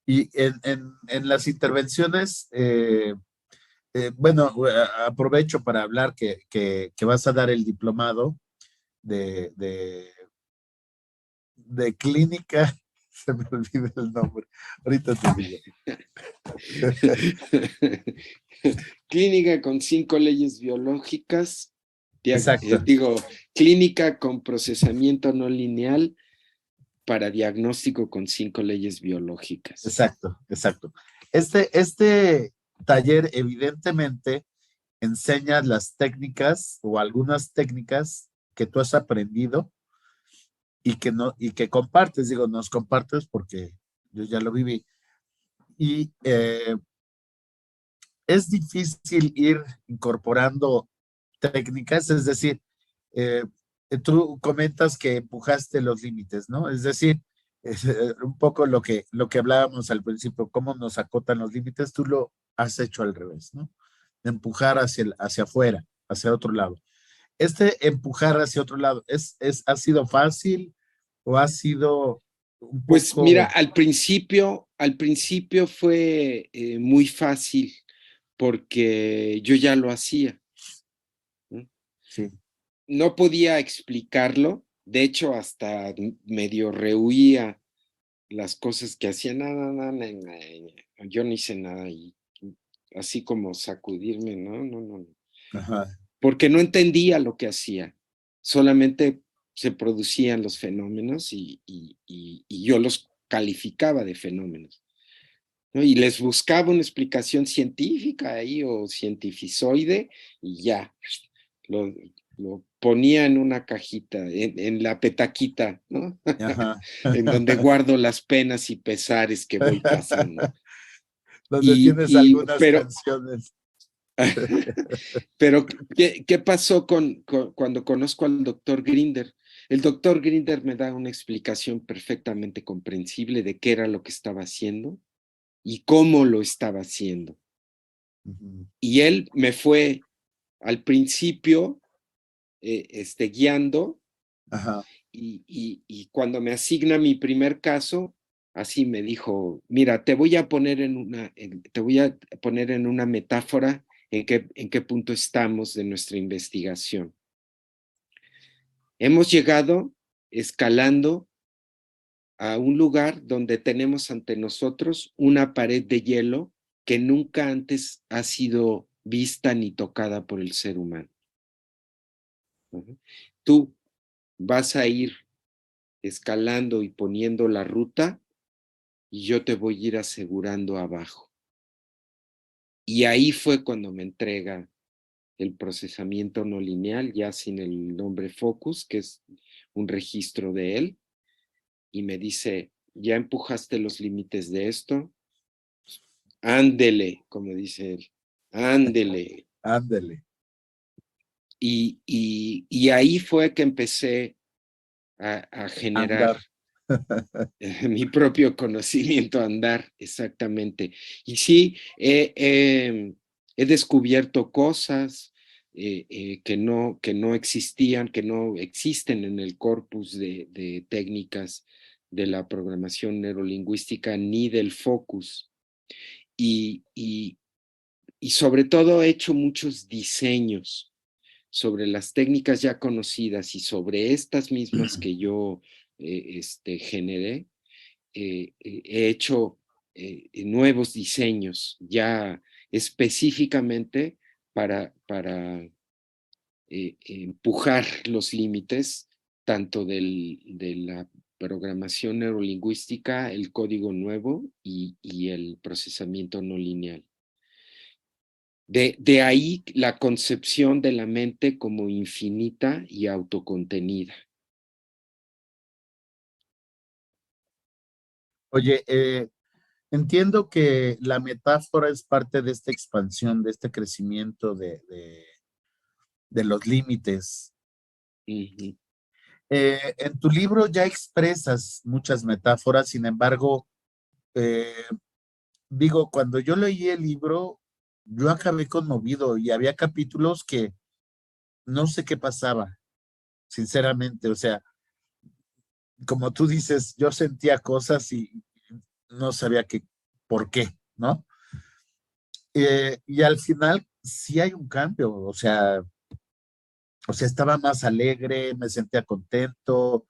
Speaker 1: Y en las intervenciones, bueno, aprovecho para hablar que vas a dar el diplomado de clínica, se me olvida el nombre, ahorita te digo.
Speaker 2: Clínica con 5 leyes biológicas.
Speaker 1: Exacto.
Speaker 2: Digo, clínica con procesamiento no lineal para diagnóstico con 5 leyes biológicas.
Speaker 1: Exacto, exacto. Este taller evidentemente enseña las técnicas o algunas técnicas que tú has aprendido y que compartes, digo, nos compartes porque yo ya lo viví. Y es difícil ir incorporando técnicas, es decir, tú comentas que empujaste los límites, ¿no? Es decir, es, un poco lo que hablábamos al principio, cómo nos acotan los límites, tú lo has hecho al revés, ¿no? Empujar hacia afuera, hacia otro lado. Este empujar hacia otro lado, ¿ha sido fácil o ha sido un poco?
Speaker 2: Pues mira, al principio fue muy fácil porque yo ya lo hacía. ¿No?
Speaker 1: Sí.
Speaker 2: No podía explicarlo, de hecho hasta medio rehuía las cosas que hacía, yo no hice nada y así como sacudirme, no.
Speaker 1: Ajá.
Speaker 2: Porque no entendía lo que hacía, solamente se producían los fenómenos y yo los calificaba de fenómenos, ¿no? Y les buscaba una explicación científica ahí o cientificoide y ya, lo ponía en una cajita, en la petaquita, ¿no?
Speaker 1: Ajá.
Speaker 2: En donde guardo las penas y pesares que voy pasando.
Speaker 1: Donde tienes algunas
Speaker 2: Pero,
Speaker 1: canciones.
Speaker 2: pero ¿qué pasó cuando conozco al doctor Grinder? El doctor Grinder me da una explicación perfectamente comprensible de qué era lo que estaba haciendo y cómo lo estaba haciendo. Y él me fue al principio guiando.
Speaker 1: Ajá.
Speaker 2: Y cuando me asigna mi primer caso, así me dijo, mira, te voy a poner en una metáfora en qué punto estamos de nuestra investigación. Hemos llegado escalando a un lugar donde tenemos ante nosotros una pared de hielo que nunca antes ha sido vista ni tocada por el ser humano. Tú vas a ir escalando y poniendo la ruta y yo te voy a ir asegurando abajo. Y ahí fue cuando me entrega el procesamiento no lineal, ya sin el nombre Focus, que es un registro de él, y me dice, ya empujaste los límites de esto, ándele, como dice él, ándele.
Speaker 1: Ándele.
Speaker 2: Y ahí fue que empecé a generar
Speaker 1: Andar.
Speaker 2: mi propio conocimiento, andar, exactamente. Y sí, he descubierto cosas que no existían, que no existen en el corpus de técnicas de la programación neurolingüística ni del focus. Y sobre todo he hecho muchos diseños sobre las técnicas ya conocidas y sobre estas mismas que yo generé. He hecho nuevos diseños ya específicamente para empujar los límites tanto de la programación neurolingüística, el código nuevo y el procesamiento no lineal. De ahí la concepción de la mente como infinita y autocontenida.
Speaker 1: Oye, entiendo que la metáfora es parte de esta expansión, de este crecimiento de los límites.
Speaker 2: Uh-huh.
Speaker 1: En tu libro ya expresas muchas metáforas, sin embargo, eh, digo, cuando yo leí el libro, yo acabé conmovido y había capítulos que no sé qué pasaba, sinceramente. O sea, como tú dices, yo sentía cosas y no sabía por qué, ¿no? Y al final sí hay un cambio, o sea, estaba más alegre, me sentía contento,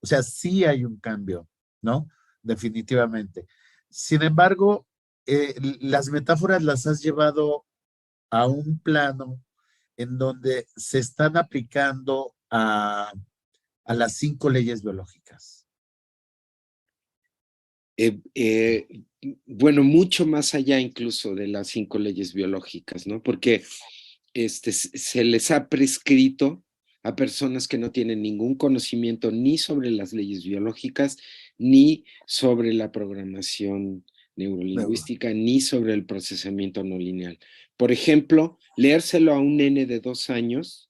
Speaker 1: o sea, sí hay un cambio, ¿no? Definitivamente. Sin embargo, las metáforas las has llevado a un plano en donde se están aplicando a las 5 leyes biológicas.
Speaker 2: Bueno, mucho más allá incluso de las 5 leyes biológicas, ¿no? Porque se les ha prescrito a personas que no tienen ningún conocimiento ni sobre las leyes biológicas, ni sobre la programación neurolingüística, ni sobre el procesamiento no lineal. Por ejemplo, leérselo a un nene de 2 años,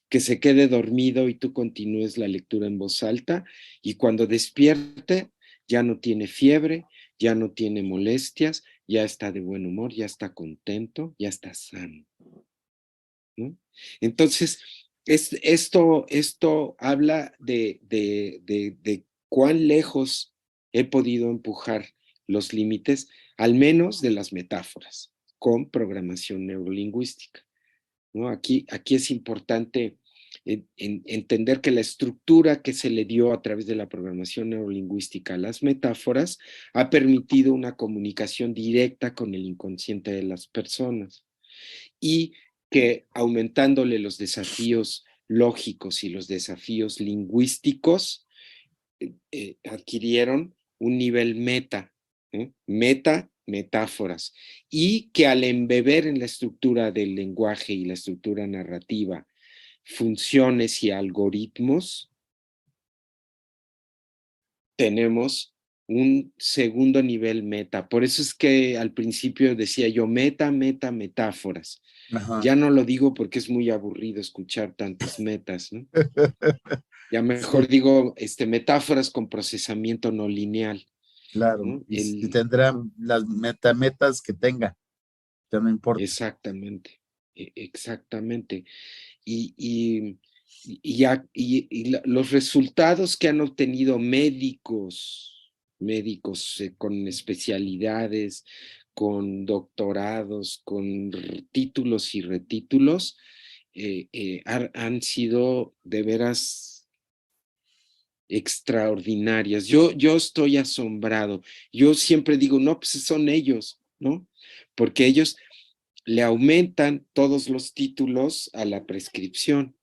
Speaker 2: que se quede dormido y tú continúes la lectura en voz alta, y cuando despierte ya no tiene fiebre, ya no tiene molestias, ya está de buen humor, ya está contento, ya está sano, ¿no? Entonces, esto habla de cuán lejos he podido empujar los límites, al menos de las metáforas, con programación neurolingüística, ¿no? Aquí es importante entender que la estructura que se le dio a través de la programación neurolingüística a las metáforas ha permitido una comunicación directa con el inconsciente de las personas, y que aumentándole los desafíos lógicos y los desafíos lingüísticos, adquirieron un nivel meta, metáforas, y que al embeber en la estructura del lenguaje y la estructura narrativa funciones y algoritmos, tenemos un segundo nivel meta. Por eso es que al principio decía yo metáforas.
Speaker 1: Ajá.
Speaker 2: Ya no lo digo porque es muy aburrido escuchar tantas metas, ¿no? Ya mejor
Speaker 1: Sí,
Speaker 2: digo metáforas con procesamiento no lineal,
Speaker 1: claro.
Speaker 2: ¿no?
Speaker 1: Y tendrán las metas que tenga, ya no importa.
Speaker 2: Exactamente, exactamente. Y, los resultados que han obtenido médicos con especialidades, con doctorados, con títulos y retítulos, han sido de veras extraordinarias. Yo estoy asombrado. Yo siempre digo, no, pues son ellos, ¿no? Porque ellos le aumentan todos los títulos a la prescripción.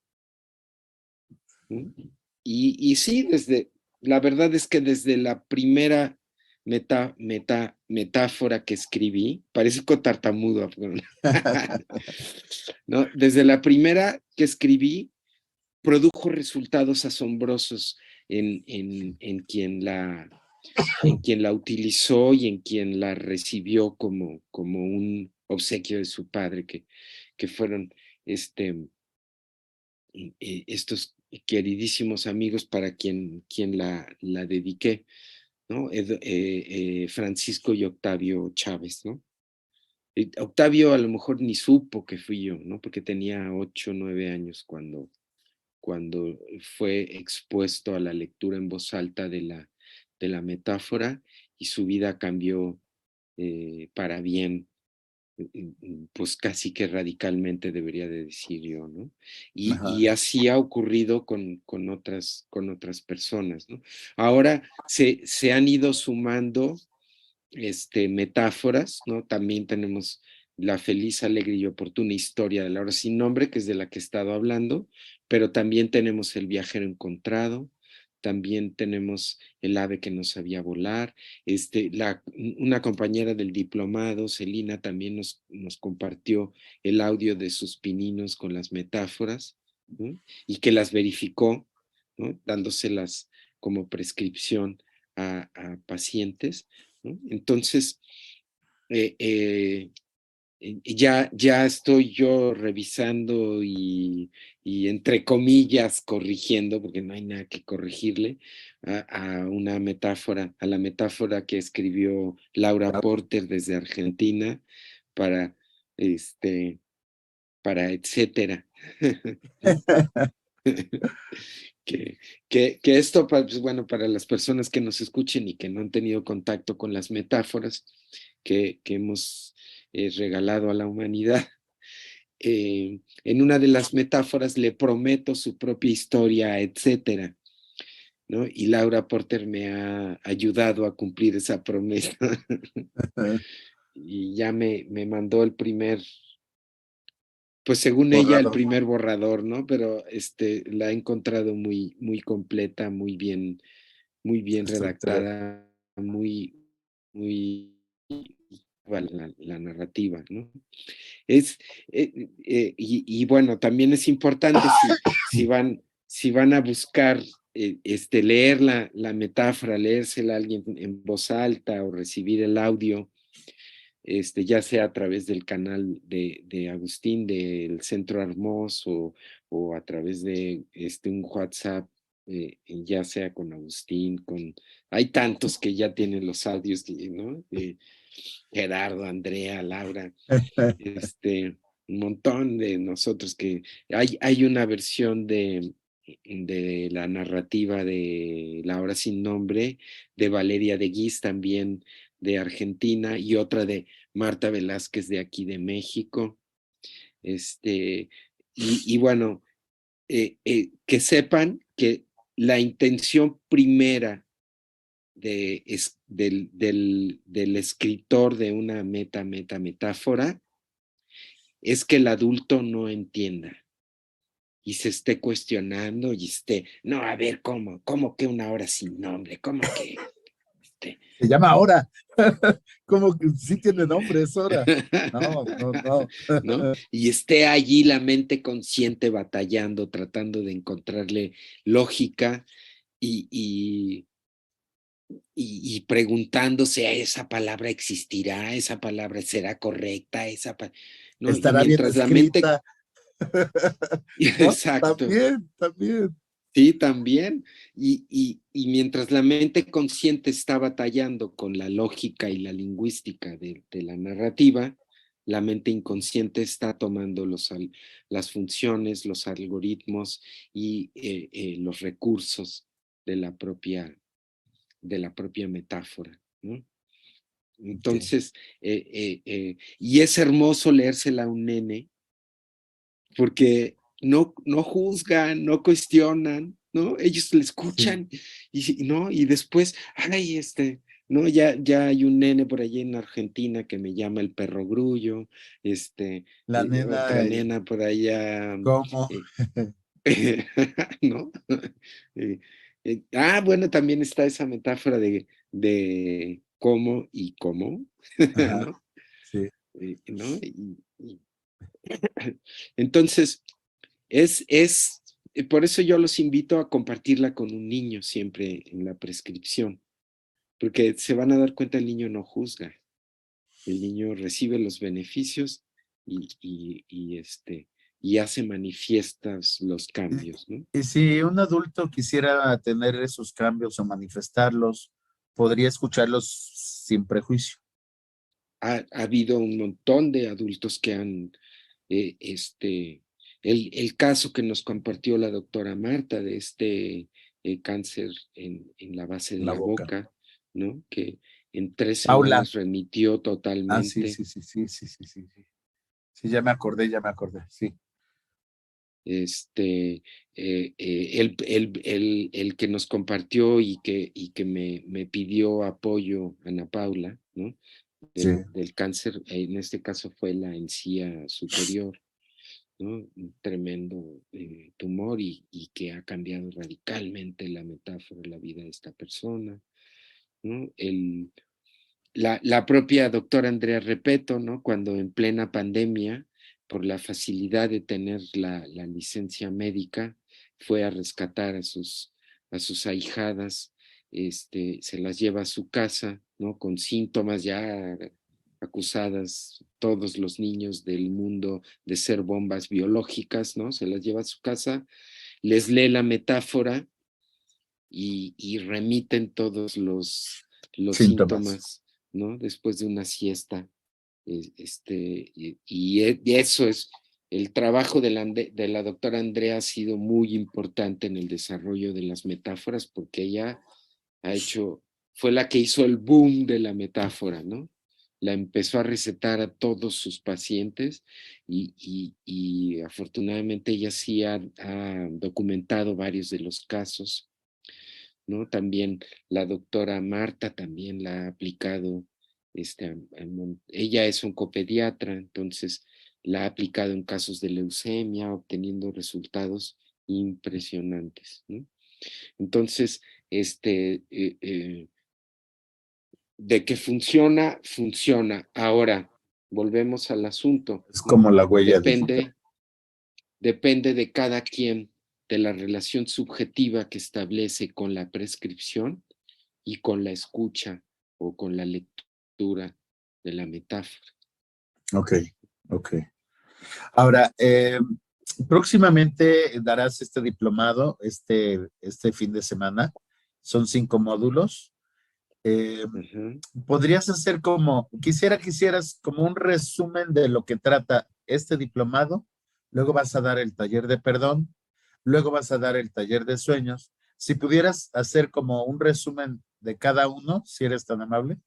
Speaker 2: ¿No? Y sí, la verdad es que desde la primera metáfora que escribí, parezco tartamudo, ¿no? Desde la primera que escribí, produjo resultados asombrosos en quien la utilizó y en quien la recibió como un obsequio de su padre, que fueron estos queridísimos amigos para quien la dediqué, ¿no? Francisco y Octavio Chávez, ¿no? Octavio a lo mejor ni supo que fui yo, ¿no? Porque tenía 8 o 9 años cuando fue expuesto a la lectura en voz alta de la metáfora y su vida cambió para bien, pues casi que radicalmente debería de decir yo, ¿no?
Speaker 1: Ajá.
Speaker 2: Y así ha ocurrido con otras personas, ¿no? Ahora se han ido sumando metáforas, ¿no? También tenemos la feliz, alegre y oportuna historia de la hora sin nombre, que es de la que he estado hablando, pero también tenemos el viajero encontrado, también tenemos el ave que no sabía volar, una compañera del diplomado, Celina, también nos compartió el audio de sus pininos con las metáforas, ¿no? Y que las verificó, ¿no? Dándoselas como prescripción a pacientes, ¿no? Entonces, eh, eh, ya estoy yo revisando y entre comillas corrigiendo, porque no hay nada que corregirle, a la metáfora que escribió Laura Porter desde Argentina para, este, para etcétera. Que, que esto, pues bueno, para las personas que nos escuchen y que no han tenido contacto con las metáforas que hemos regalado a la humanidad, en una de las metáforas le prometo su propia historia, etcétera, ¿no? Y Laura Porter me ha ayudado a cumplir esa promesa y ya me mandó el primer, pues según ella, el
Speaker 1: Borrador.
Speaker 2: primer borrador, ¿no? Pero la he encontrado muy, muy completa, muy bien
Speaker 1: Estructura.
Speaker 2: redactada, muy la narrativa, ¿no? Es, bueno, también es importante si van a buscar leer la metáfora, leérsela a alguien en voz alta o recibir el audio, ya sea a través del canal de Agustín del Centro Hermoso o a través de un WhatsApp, ya sea con Agustín, hay tantos que ya tienen los audios, ¿no? Gerardo, Andrea, Laura, un montón de nosotros que hay una versión de la narrativa de La hora sin nombre, de Valeria de Guiz también de Argentina y otra de Marta Velázquez de aquí de México. Y bueno, que sepan que la intención primera del escritor de una metáfora es que el adulto no entienda y se esté cuestionando y no, a ver, ¿cómo que una hora sin nombre? ¿Cómo que?
Speaker 1: Se llama Hora. Como que sí tiene nombre, es Hora. No, no, no.
Speaker 2: ¿No? Y esté allí la mente consciente batallando, tratando de encontrarle lógica y y preguntándose, ¿esa palabra existirá? ¿Esa palabra será correcta? ¿No? Y
Speaker 1: Estará bien
Speaker 2: mientras la mente,
Speaker 1: escrita, ¿no?
Speaker 2: exacto,
Speaker 1: También, también.
Speaker 2: sí, también. Y mientras la mente consciente está batallando con la lógica y la lingüística de la narrativa, la mente inconsciente está tomando las funciones, los algoritmos y los recursos de de la propia metáfora, ¿no?
Speaker 1: Okay.
Speaker 2: Entonces, y es hermoso leérsela a un nene porque no juzgan, no cuestionan, ¿no? Ellos le
Speaker 1: Sí,
Speaker 2: escuchan ¿no? Y después, ay, no, ya hay un nene por allí en Argentina que me llama el perro grullo,
Speaker 1: la nena,
Speaker 2: otra nena por allá,
Speaker 1: ¿cómo?
Speaker 2: eh, ¿no? Eh, bueno, también está esa metáfora de cómo y cómo,
Speaker 1: Ajá,
Speaker 2: ¿no?
Speaker 1: sí.
Speaker 2: ¿No? Entonces, por eso yo los invito a compartirla con un niño siempre en la prescripción, porque se van a dar cuenta, el niño no juzga, el niño recibe los beneficios y hace manifiestas los cambios, ¿no?
Speaker 1: Y si un adulto quisiera tener esos cambios o manifestarlos, podría escucharlos sin prejuicio.
Speaker 2: Ha habido un montón de adultos que han, eh, este, el caso que nos compartió la doctora Marta de cáncer en la base de
Speaker 1: La
Speaker 2: la
Speaker 1: boca.
Speaker 2: boca, ¿no? Que en 3 semanas
Speaker 1: Paula.
Speaker 2: remitió
Speaker 1: Ah, sí,
Speaker 2: totalmente.
Speaker 1: sí, sí, sí, sí, sí, sí, sí. Sí, ya me acordé, ya me acordé. Sí,
Speaker 2: este, el que nos compartió y que me pidió apoyo, Ana Paula, ¿no?
Speaker 1: sí.
Speaker 2: Del cáncer, en este caso fue la encía superior, ¿no? Un tremendo tumor y que ha cambiado radicalmente la metáfora de la vida de esta persona, ¿no? La propia doctora Andrea Repeto, ¿no? Cuando en plena pandemia, por la facilidad de tener la licencia médica, fue a rescatar a sus ahijadas, se las lleva a su casa, ¿no? Con síntomas ya acusadas todos los niños del mundo de ser bombas biológicas, ¿no? Se las lleva a su casa, les lee la metáfora y remiten todos los
Speaker 1: Síntomas.
Speaker 2: síntomas, ¿no? Después de una siesta. Y eso es, el trabajo de la doctora Andrea ha sido muy importante en el desarrollo de las metáforas porque ella fue la que hizo el boom de la metáfora, ¿no? La empezó a recetar a todos sus pacientes y afortunadamente ella sí ha documentado varios de los casos, ¿no? También la doctora Marta también la ha aplicado, ella es oncopediatra, entonces la ha aplicado en casos de leucemia, obteniendo resultados impresionantes, ¿no? Entonces, de que funciona, funciona. Ahora, volvemos al asunto,
Speaker 1: Es
Speaker 2: ¿no?
Speaker 1: como la huella digital.
Speaker 2: Depende de cada quien, de la relación subjetiva que establece con la prescripción y con la escucha o con la lectura de la metáfora.
Speaker 1: Ok, ok. Ahora, próximamente darás este diplomado, este fin de semana. Son 5 módulos. Eh,
Speaker 2: Ajá.
Speaker 1: ¿Podrías hacer quisieras como un resumen de lo que trata este diplomado? Luego vas a dar el taller de perdón, luego vas a dar el taller de sueños. Si pudieras hacer como un resumen de cada uno, si eres tan amable.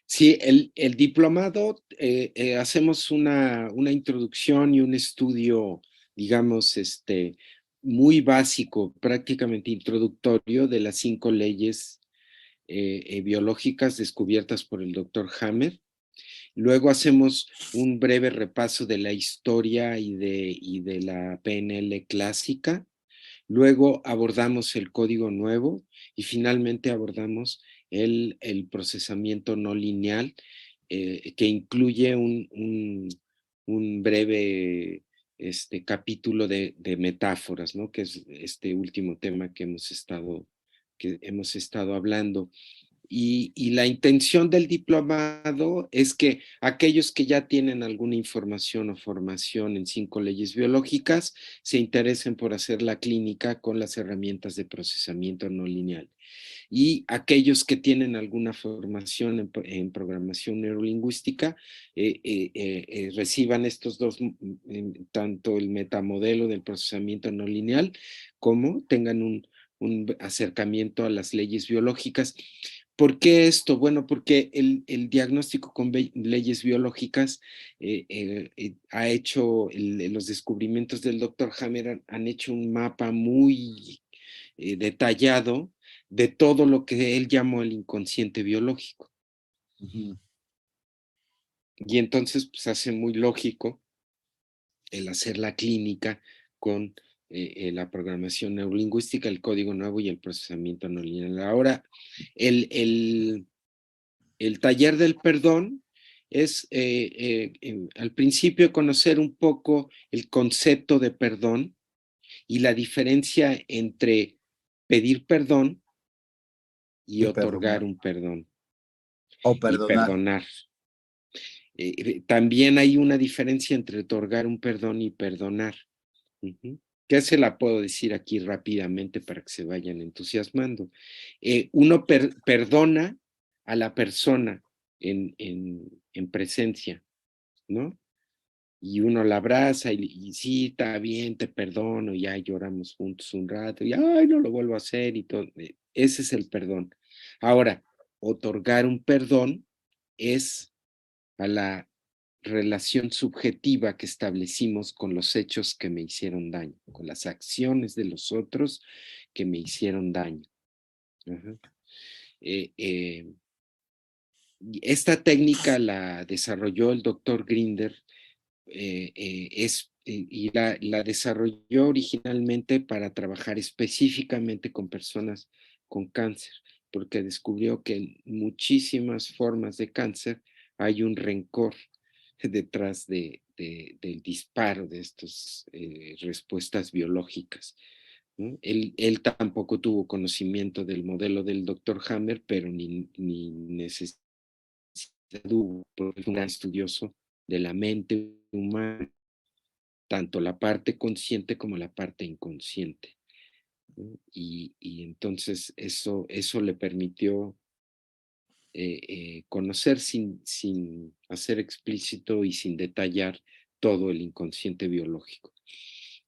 Speaker 2: Sí, el diplomado, hacemos una introducción y un estudio, digamos, muy básico, prácticamente introductorio de las 5 leyes biológicas descubiertas por el doctor Hammer. Luego hacemos un breve repaso de la historia y de la PNL clásica. Luego abordamos el código nuevo y finalmente abordamos el procesamiento no lineal, que incluye un breve capítulo de metáforas, ¿no? Que es este último tema que hemos estado que hemos estado hablando. Y la intención del diplomado es que aquellos que ya tienen alguna información o formación en 5 leyes biológicas se interesen por hacer la clínica con las herramientas de procesamiento no lineal. Y aquellos que tienen alguna formación en programación neurolingüística reciban estos dos, tanto el metamodelo del procesamiento no lineal como tengan un acercamiento a las leyes biológicas. ¿Por qué esto? Bueno, porque el diagnóstico con leyes biológicas ha hecho, los descubrimientos del doctor Hammer han hecho un mapa muy detallado de todo lo que él llamó el inconsciente biológico.
Speaker 1: Ujú.
Speaker 2: Y entonces pues hace muy lógico el hacer la clínica con la programación neurolingüística, el código nuevo y el procesamiento no lineal. Ahora, el taller del perdón es al principio conocer un poco el concepto de perdón y la diferencia entre pedir perdón y
Speaker 1: Y
Speaker 2: otorgar
Speaker 1: perdonar.
Speaker 2: un perdón
Speaker 1: O
Speaker 2: y
Speaker 1: perdonar.
Speaker 2: perdonar. También hay una diferencia entre otorgar un perdón y perdonar. ¿Qué se la puedo decir aquí rápidamente para que se vayan entusiasmando? Uno perdona a la persona en presencia, ¿no? Y uno la abraza y sí, está bien, te perdono, ya lloramos juntos un rato, y ay, no lo vuelvo a hacer y todo. Ese es el perdón. Ahora, otorgar un perdón es a la relación subjetiva que establecimos con los hechos que me hicieron daño, con las acciones de los otros que me hicieron daño. Ajá. Esta técnica la desarrolló el doctor Grinder y la desarrolló originalmente para trabajar específicamente con personas con cáncer, porque descubrió que en muchísimas formas de cáncer hay un rencor detrás del disparo de estas respuestas biológicas, ¿no? Él tampoco tuvo conocimiento del modelo del doctor Hammer, pero ni necesidad tuvo, porque es un gran estudioso de la mente humana, tanto la parte consciente como la parte inconsciente, ¿no? Y entonces eso le permitió conocer sin hacer explícito y sin detallar todo el inconsciente biológico.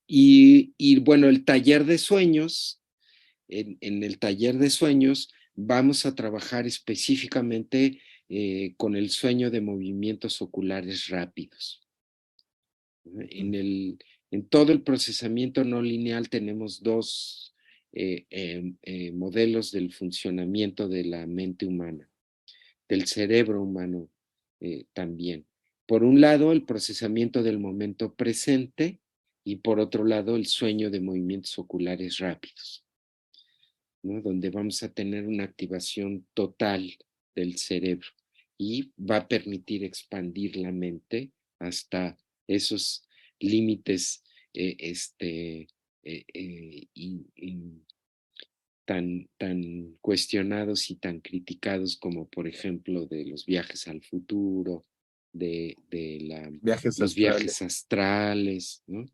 Speaker 2: Y bueno, el taller de sueños, en el taller de sueños vamos a trabajar específicamente con el sueño de movimientos oculares rápidos. En todo el procesamiento no lineal tenemos dos modelos del funcionamiento de la mente humana, del cerebro humano también. Por un lado, el procesamiento del momento presente y por otro lado, el sueño de movimientos oculares rápidos, ¿no? Donde vamos a tener una activación total del cerebro y va a permitir expandir la mente hasta esos límites tan cuestionados y tan criticados como por ejemplo de los viajes al futuro,
Speaker 1: Viajes
Speaker 2: los
Speaker 1: astrales.
Speaker 2: viajes astrales, ¿no?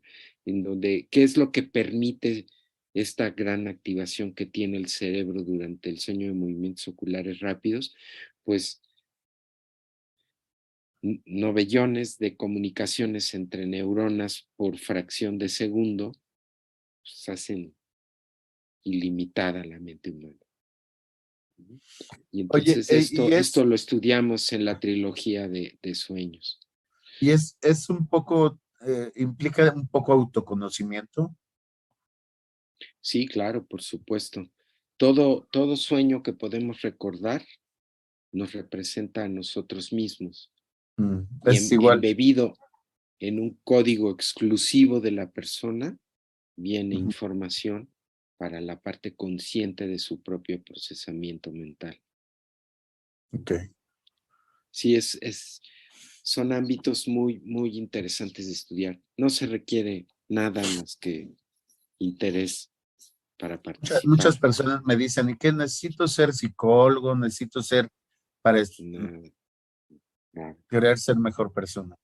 Speaker 2: En donde, ¿qué es lo que permite esta gran activación que tiene el cerebro durante el sueño de movimientos oculares rápidos? Pues novellones de comunicaciones entre neuronas por fracción de segundo, pues hacen ilimitada la mente humana. Y
Speaker 1: Oye,
Speaker 2: entonces esto lo estudiamos en la trilogía de sueños.
Speaker 1: es un poco, implica un poco autoconocimiento.
Speaker 2: Sí, claro, por supuesto. Todo sueño que podemos recordar nos representa a nosotros mismos y
Speaker 1: Es igual.
Speaker 2: embebido en un código exclusivo de la persona viene
Speaker 1: Ujú.
Speaker 2: información para la parte consciente de su propio procesamiento mental.
Speaker 1: Ok.
Speaker 2: Sí, son ámbitos muy interesantes de estudiar. No se requiere nada más que interés para
Speaker 1: Muchas
Speaker 2: participar.
Speaker 1: personas me dicen, ¿y qué necesito ser psicólogo? Necesito ser para
Speaker 2: No, no,
Speaker 1: querer ser mejor persona.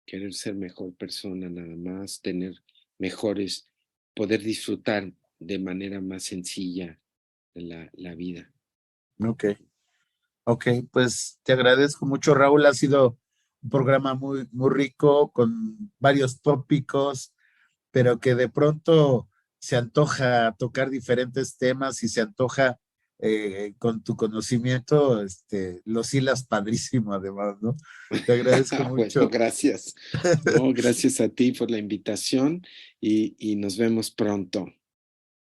Speaker 2: querer ser mejor persona, nada más, tener mejores, poder disfrutar de manera más sencilla la vida.
Speaker 1: Ok, ok, pues te agradezco mucho, Raúl. Ha sido un programa muy, muy rico con varios tópicos, pero que de pronto se antoja tocar diferentes temas y se antoja con tu conocimiento, los hilas padrísimo además, ¿no? Te agradezco
Speaker 2: Bueno,
Speaker 1: mucho.
Speaker 2: gracias. No, gracias a ti por la invitación y nos vemos pronto.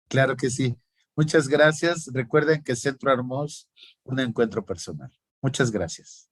Speaker 1: Claro que sí. Muchas gracias. Recuerden que Centro Armós, un encuentro personal. Muchas gracias.